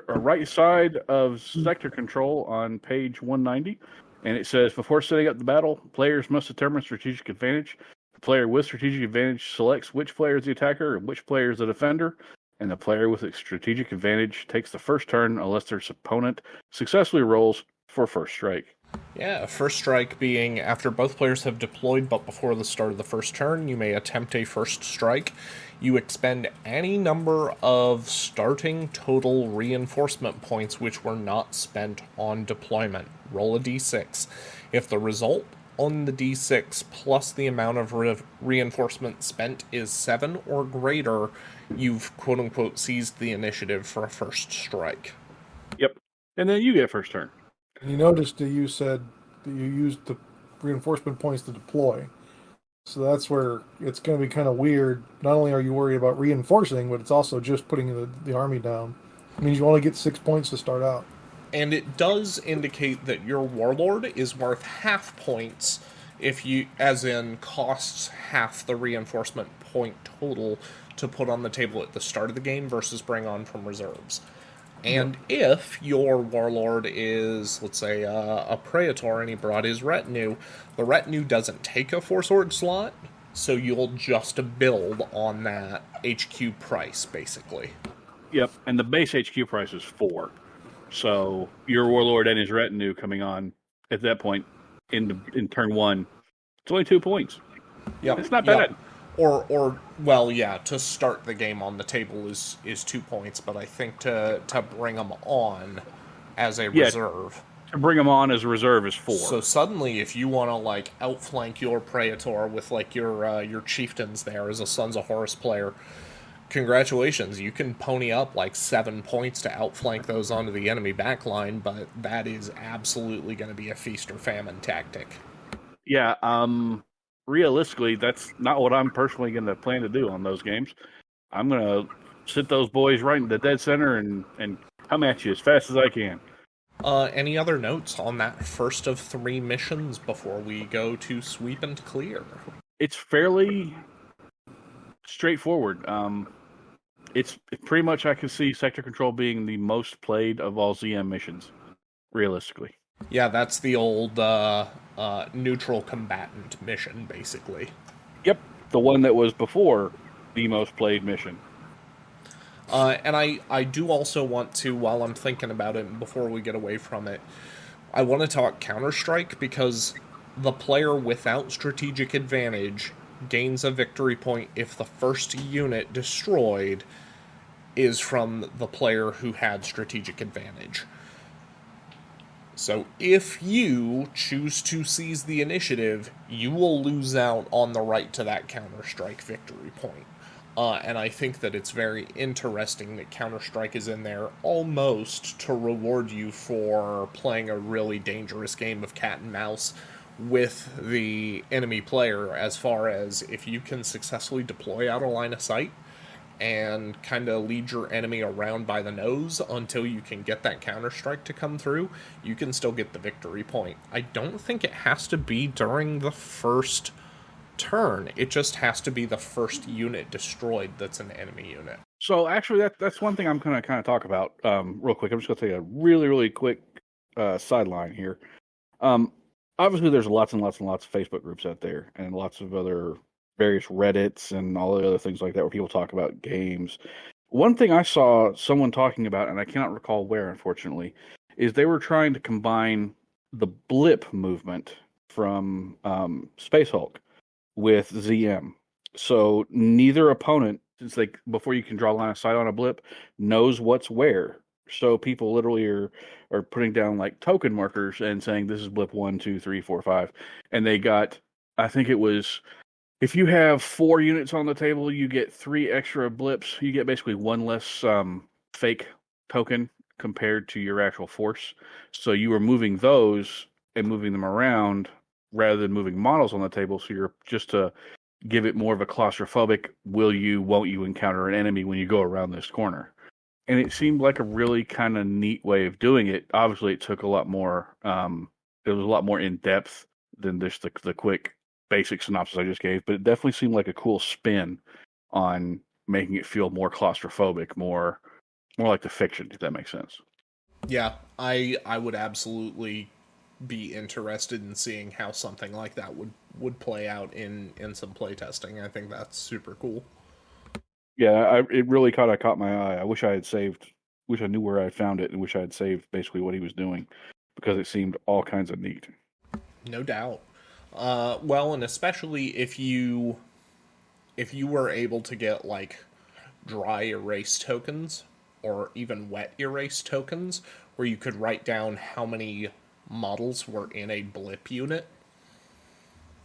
right side of sector control on page 190, and it says, before setting up the battle, players must determine strategic advantage. The player with strategic advantage selects which player is the attacker and which player is the defender, and the player with a strategic advantage takes the first turn unless their opponent successfully rolls for first strike. Yeah, first strike being after both players have deployed but before the start of the first turn, you may attempt a first strike. You expend any number of starting total reinforcement points which were not spent on deployment. Roll a d6. If the result on the d6 plus the amount of reinforcement spent is 7 or greater, you've quote-unquote seized the initiative for a first strike. Yep, and then you get first turn. And you noticed that you said that you used the reinforcement points to deploy. So that's where it's going to be kind of weird. Not only are you worried about reinforcing, but it's also just putting the army down. It means you only get 6 points to start out. And it does indicate that your warlord is worth half points if you, as in costs half the reinforcement point total to put on the table at the start of the game versus bring on from reserves. And if your warlord is, let's say, a praetor and he brought his retinue, the retinue doesn't take a 4-sword slot, so you'll just build on that HQ price, basically. Yep, and the base HQ price is 4. So your warlord and his retinue coming on at that point in turn 1, it's only 2 points. Yeah, it's not bad. Well, yeah, to start the game on the table is 2 points, but I think to bring them on as a reserve. To bring them on as a reserve is 4. So suddenly, if you want to like outflank your praetor with like your chieftains there as a Sons of Horus player, congratulations, you can pony up like 7 points to outflank those onto the enemy backline, but that is absolutely going to be a feast or famine tactic. Yeah, realistically, that's not what I'm personally going to plan to do on those games. I'm going to sit those boys right in the dead center and come at you as fast as I can. Any other notes on that first of 3 missions before we go to sweep and clear? It's fairly straightforward. It's pretty much, I can see sector control being the most played of all ZM missions, realistically. Yeah, that's the old neutral combatant mission, basically. Yep, the one that was before the most played mission. And I do also want to, while I'm thinking about it, before we get away from it, I want to talk Counter-Strike, because the player without strategic advantage gains a victory point if the first unit destroyed is from the player who had strategic advantage. So if you choose to seize the initiative, you will lose out on the right to that Counter-Strike victory point. And I think that it's very interesting that Counter-Strike is in there almost to reward you for playing a really dangerous game of cat and mouse with the enemy player, as far as if you can successfully deploy out of line of sight and kind of lead your enemy around by the nose until you can get that counter-strike to come through, you can still get the victory point. I don't think it has to be during the first turn. It just has to be the first unit destroyed that's an enemy unit. So actually, that's one thing I'm going to kind of talk about real quick. I'm just going to take a really, really quick sideline here. Obviously, there's lots and lots and lots of Facebook groups out there, and lots of other various Reddits and all the other things like that where people talk about games. One thing I saw someone talking about, and I cannot recall where, unfortunately, is they were trying to combine the blip movement from Space Hulk with ZM. So neither opponent, since before you can draw line of sight on a blip, knows what's where. So people literally are putting down like token markers and saying this is blip 1, 2, 3, 4, 5. And they got, I think it was, if you have 4 units on the table, you get 3 extra blips. You get basically 1 less fake token compared to your actual force. So you were moving those and moving them around rather than moving models on the table. So you're just to give it more of a claustrophobic, will you, won't you encounter an enemy when you go around this corner. And it seemed like a really kind of neat way of doing it. Obviously, it took a lot more, it was a lot more in depth than just the quick basic synopsis I just gave, but it definitely seemed like a cool spin on making it feel more claustrophobic, more like the fiction, if that makes sense. Yeah, I would absolutely be interested in seeing how something like that would play out in some playtesting. I think that's super cool. Yeah, it really caught my eye. I wish I knew where I found it, and wish I had saved basically what he was doing, because it seemed all kinds of neat. No doubt. Well, and especially if you were able to get like dry erase tokens or even wet erase tokens, where you could write down how many models were in a blip unit,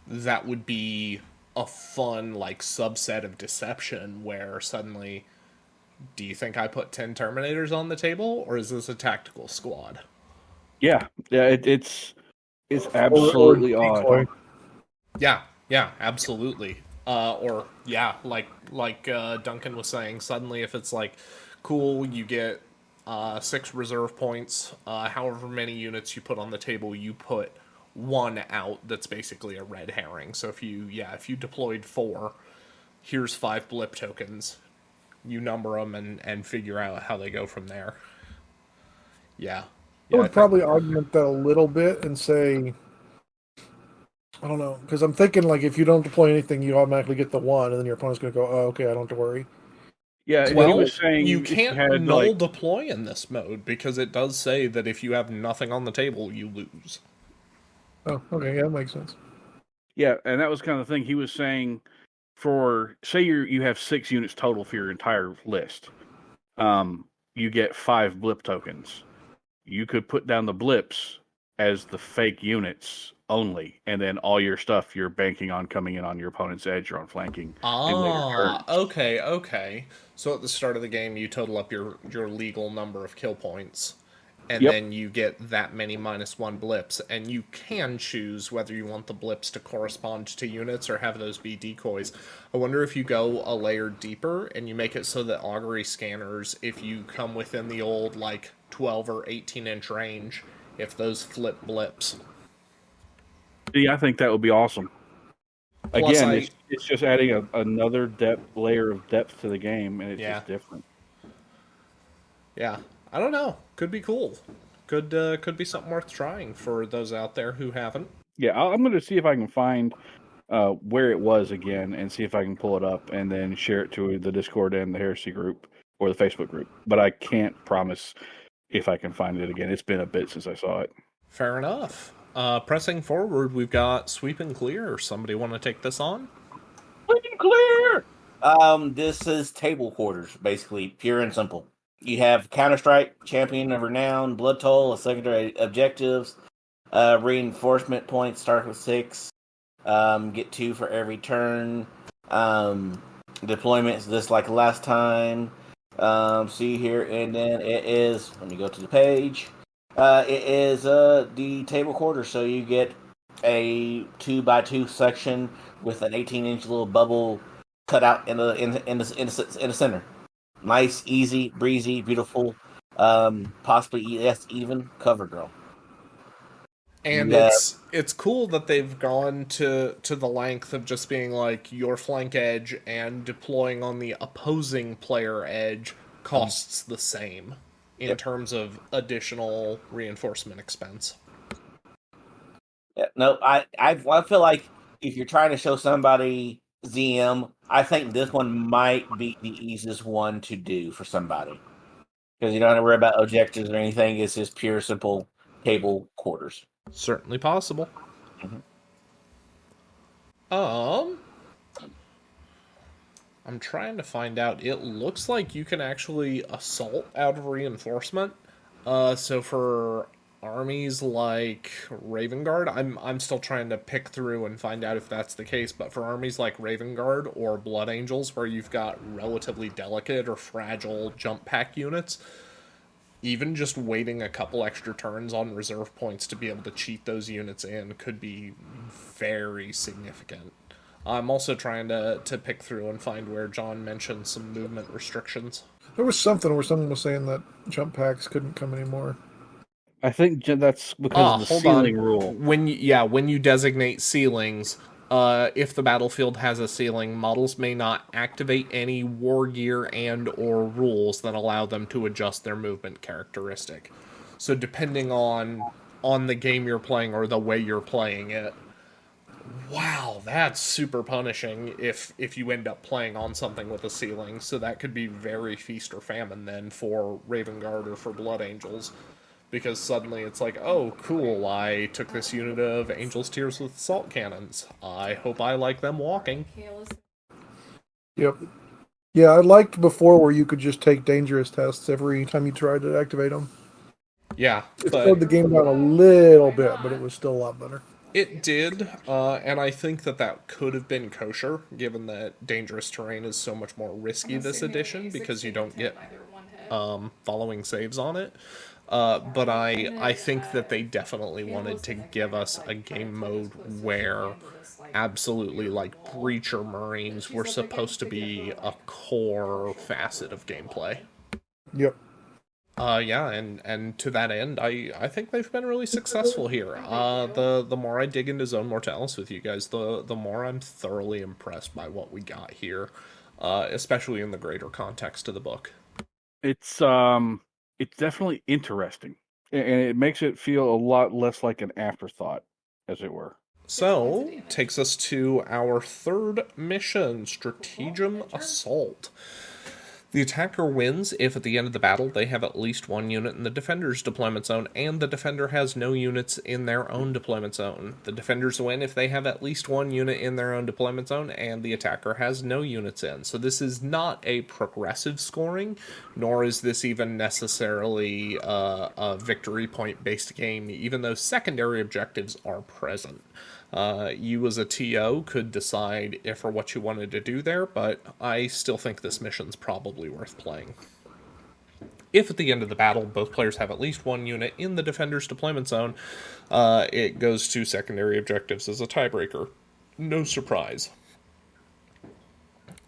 that would be a fun like subset of deception where suddenly, do you think I put 10 Terminators on the table, or is this a tactical squad? Yeah, it's absolutely odd. Yeah, absolutely. Or yeah, like Duncan was saying, suddenly if it's like, cool, you get 6 reserve points, however many units you put on the table, you put 1 out that's basically a red herring. So if you deployed 4, here's 5 blip tokens. You number them and figure out how they go from there. Yeah. I would probably augment that a little bit and say, I don't know, because I'm thinking like if you don't deploy anything, you automatically get the 1, and then your opponent's going to go, oh, okay, I don't have to worry. Yeah, well, he was saying you can't null deploy in this mode, because it does say that if you have nothing on the table, you lose. Oh, okay, yeah, that makes sense. Yeah, and that was kind of the thing. He was saying, for say you have 6 units total for your entire list, you get 5 blip tokens. You could put down the blips as the fake units only, and then all your stuff you're banking on coming in on your opponent's edge or on flanking. Okay. So at the start of the game, you total up your legal number of kill points, and then you get that many -1 blips, and you can choose whether you want the blips to correspond to units or have those be decoys. I wonder if you go a layer deeper and you make it so that augury scanners, if you come within the old like 12 or 18-inch range, if those flip blips. Yeah, I think that would be awesome. Plus Again, it's just adding another layer of depth to the game, and it's just different. Yeah, I don't know. Could be cool. Could be something worth trying for those out there who haven't. Yeah, I'm going to see if I can find where it was again, and see if I can pull it up, and then share it to the Discord and the Heresy group or the Facebook group. But I can't promise if I can find it again. It's been a bit since I saw it. Fair enough. Pressing forward, we've got Sweep and Clear. Somebody want to take this on? Sweep and Clear! This is table quarters, basically, pure and simple. You have Counter-Strike, Champion of Renown, Blood Toll, secondary objectives, reinforcement points, start with 6, get 2 for every turn, deployments just like last time, see here, and then it is, let me go to the page, it is the table quarter, so you get a 2x2 section with an 18-inch little bubble cut out in the center. Nice, easy, breezy, beautiful. Possibly yes, even cover girl. And You have it's cool that they've gone to the length of just being like your flank edge and deploying on the opposing player edge costs the same in Yep. terms of additional reinforcement expense. Yeah, no, I feel like if you're trying to show somebody ZM, I think this one might be the easiest one to do for somebody because you don't have to worry about objectives or anything. It's just pure, simple table quarters. Certainly possible. Mhm. I'm trying to find out. It looks like you can actually assault out of reinforcement. So for armies like Raven Guard, I'm still trying to pick through and find out if that's the case. But for armies like Raven Guard or Blood Angels, where you've got relatively delicate or fragile jump pack units, even just waiting a couple extra turns on reserve points to be able to cheat those units in could be very significant. I'm also trying to pick through and find where John mentioned some movement restrictions. There was something where someone was saying that jump packs couldn't come anymore. I think that's because of the Hold ceiling on. rule. When you designate ceilings, if the battlefield has a ceiling, models may not activate any war gear and or rules that allow them to adjust their movement characteristic. So depending on the game you're playing or the way you're playing it, wow, that's super punishing if you end up playing on something with a ceiling. So that could be very feast or famine then for Raven Guard or for Blood Angels. Because suddenly it's like, oh, cool, I took this unit of Angel's Tears with assault cannons. I hope I like them walking. Yep. Yeah, I liked before where you could just take dangerous tests every time you tried to activate them. Yeah, It but slowed the game down a little bit, but it was still a lot better. it did, and I think that could have been kosher, given that dangerous terrain is so much more risky this edition because you don't get following saves on it. But I think that they definitely wanted to give us a game mode where absolutely like Breacher Marines were supposed to be a core facet of gameplay. Yep. Yeah, and to that end, I think they've been really successful here. The more I dig into Zone Mortalis with you guys, the more I'm thoroughly impressed by what we got here, especially in the greater context of the book. It's definitely interesting, and it makes it feel a lot less like an afterthought, as it were. So, takes us to our third mission, Stratagem Assault. The attacker wins if at the end of the battle they have at least one unit in the defender's deployment zone and the defender has no units in their own deployment zone. The defenders win if they have at least one unit in their own deployment zone and the attacker has no units in. So this is not a progressive scoring, nor is this even necessarily a victory point based game, even though secondary objectives are present. You as a TO could decide if or what you wanted to do there, but I still think this mission's probably worth playing. If at the end of the battle both players have at least one unit in the defender's deployment zone, it goes to secondary objectives as a tiebreaker. No surprise.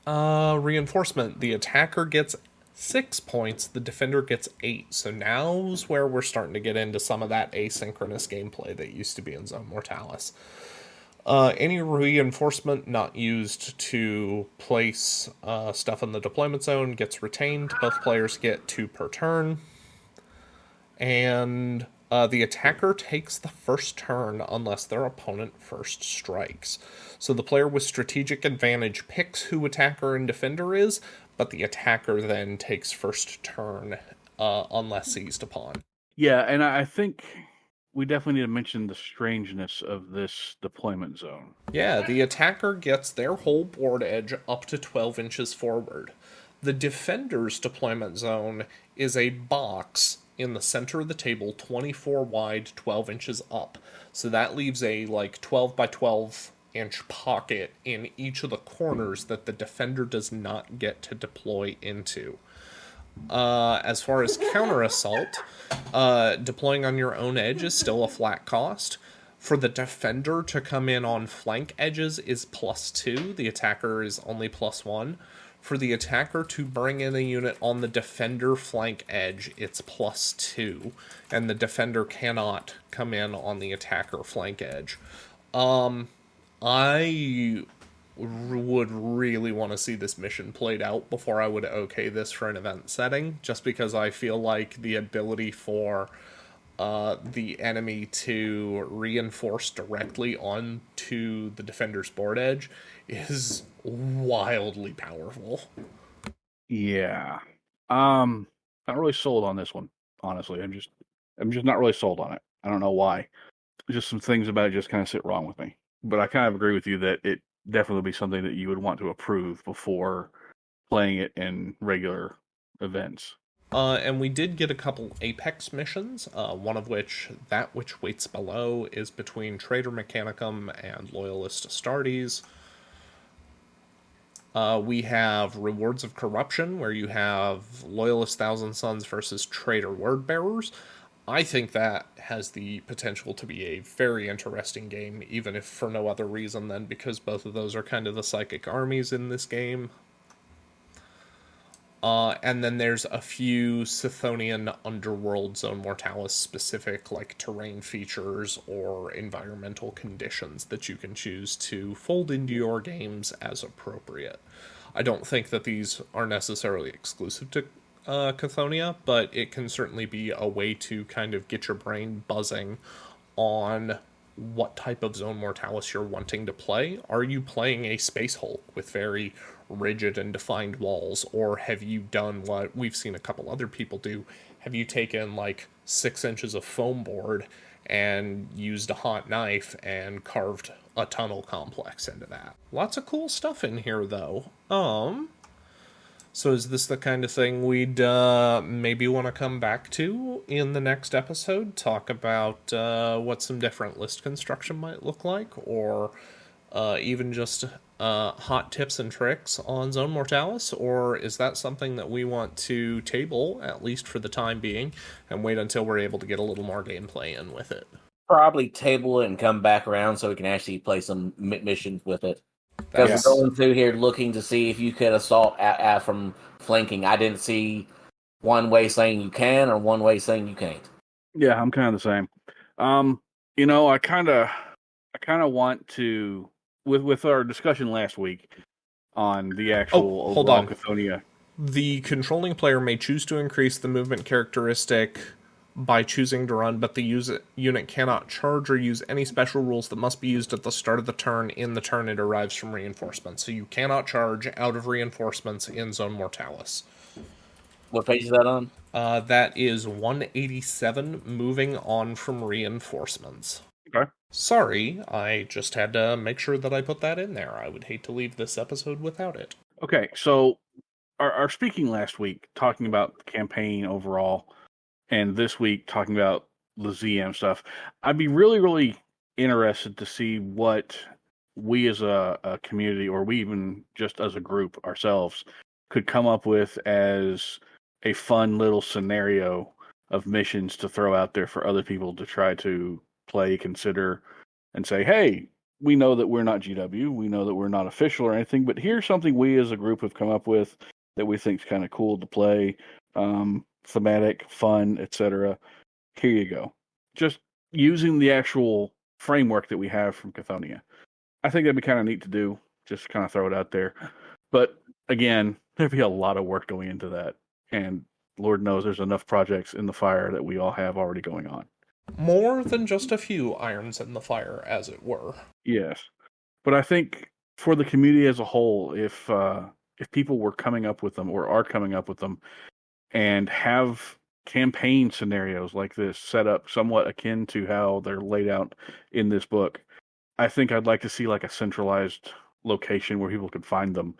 Reinforcement. The attacker gets 6 points, the defender gets 8. So now's where we're starting to get into some of that asynchronous gameplay that used to be in Zone Mortalis. Any reinforcement not used to place stuff in the deployment zone gets retained. Both players get 2 per turn. And the attacker takes the first turn unless their opponent first strikes. So the player with strategic advantage picks who attacker and defender is, but the attacker then takes first turn unless seized upon. Yeah, and I think we definitely need to mention the strangeness of this deployment zone. Yeah, the attacker gets their whole board edge up to 12 inches forward. The defender's deployment zone is a box in the center of the table, 24 wide, 12 inches up. So that leaves a 12 by 12 inch pocket in each of the corners that the defender does not get to deploy into. As far as counter assault, deploying on your own edge is still a flat cost, For the defender to come in on flank edges is +2. The attacker is only +1. For the attacker to bring in a unit on the defender flank edge, it's +2. And the defender cannot come in on the attacker flank edge. I would really want to see this mission played out before I would okay this for an event setting, just because I feel like the ability for the enemy to reinforce directly onto the defender's board edge is wildly powerful. Yeah. Not really sold on this one, honestly. I'm just not really sold on it. I don't know why. Just some things about it just kind of sit wrong with me. But I kind of agree with you that it definitely would be something that you would want to approve before playing it in regular events. And we did get a couple Apex missions, one of which, That Which Waits Below, is between Traitor Mechanicum and Loyalist Astartes. We have Rewards of Corruption, where you have Loyalist Thousand Sons versus Traitor Wordbearers. I think that has the potential to be a very interesting game, even if for no other reason than because both of those are kind of the psychic armies in this game. And then there's a few Scythonian Underworld Zone Mortalis specific, like terrain features or environmental conditions that you can choose to fold into your games as appropriate. I don't think that these are necessarily exclusive to Chthonia, but it can certainly be a way to kind of get your brain buzzing on what type of Zone Mortalis you're wanting to play. Are you playing a Space Hulk with very rigid and defined walls, or have you done what we've seen a couple other people do? Have you taken like 6 inches of foam board and used a hot knife and carved a tunnel complex into that? Lots of cool stuff in here, though. So is this the kind of thing we'd maybe want to come back to in the next episode? Talk about what some different list construction might look like, or even just hot tips and tricks on Zone Mortalis? Or is that something that we want to table, at least for the time being, and wait until we're able to get a little more gameplay in with it? Probably table it and come back around so we can actually play some missions with it. Because Yes. we're going through here looking to see if you could assault out from flanking. I didn't see one way saying you can or one way saying you can't. Yeah, I'm kind of the same. I kind of want to, with our discussion last week on the actual hold overall on. Chthonia. The controlling player may choose to increase the movement characteristic by choosing to run, but the unit cannot charge or use any special rules that must be used at the start of the turn in the turn it arrives from reinforcements. So you cannot charge out of reinforcements in Zone Mortalis. What page is that on? That is 187, moving on from reinforcements. Okay. Sorry, I just had to make sure that I put that in there. I would hate to leave this episode without it. Okay, so our speaking last week, talking about campaign overall, and this week talking about the ZM stuff, I'd be really, really interested to see what we as a community, or we even just as a group ourselves, could come up with as a fun little scenario of missions to throw out there for other people to try to play, consider, and say, hey, we know that we're not GW, we know that we're not official or anything, but here's something we as a group have come up with that we think is kind of cool to play, thematic, fun, etc. Here you go. Just using the actual framework that we have from Chthonia. I think that'd be kind of neat to do, just kind of throw it out there. But again, there'd be a lot of work going into that. And Lord knows there's enough projects in the fire that we all have already going on. More than just a few irons in the fire, as it were. Yes. But I think for the community as a whole, if people were coming up with them or are coming up with them and have campaign scenarios like this set up somewhat akin to how they're laid out in this book, I think I'd like to see like a centralized location where people could find them,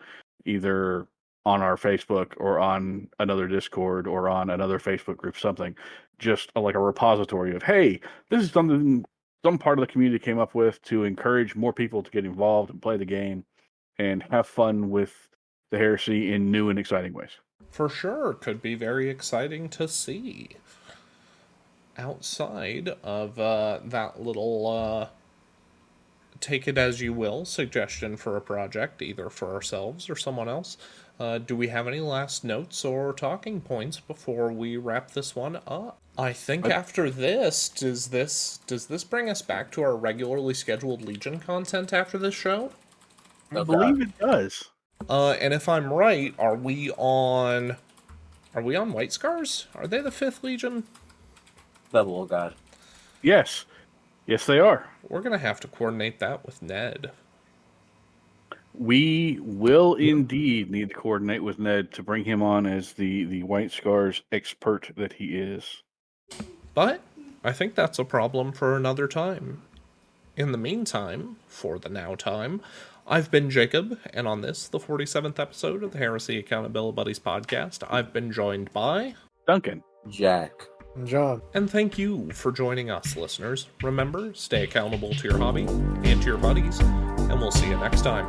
either on our Facebook or on another Discord or on another Facebook group, something, just like a repository of, hey, this is something some part of the community came up with to encourage more people to get involved and play the game and have fun with the heresy in new and exciting ways. For sure, could be very exciting to see. outside of that little take it as you will suggestion for a project, either for ourselves or someone else, do we have any last notes or talking points before we wrap this one up? I think after this, does this bring us back to our regularly scheduled Legion content after this show? I believe it does. And if I'm right, are we on White Scars? Are they the 5th Legion? Level of God. Yes. Yes, they are. We're going to have to coordinate that with Ned. We will indeed need to coordinate with Ned to bring him on as the White Scars expert that he is. But I think that's a problem for another time. In the meantime, for the now time, I've been Jacob, and on this, the 47th episode of the Heresy Accountability Buddies podcast, I've been joined by Duncan. Jack. And John. And thank you for joining us, listeners. Remember, stay accountable to your hobby and to your buddies, and we'll see you next time.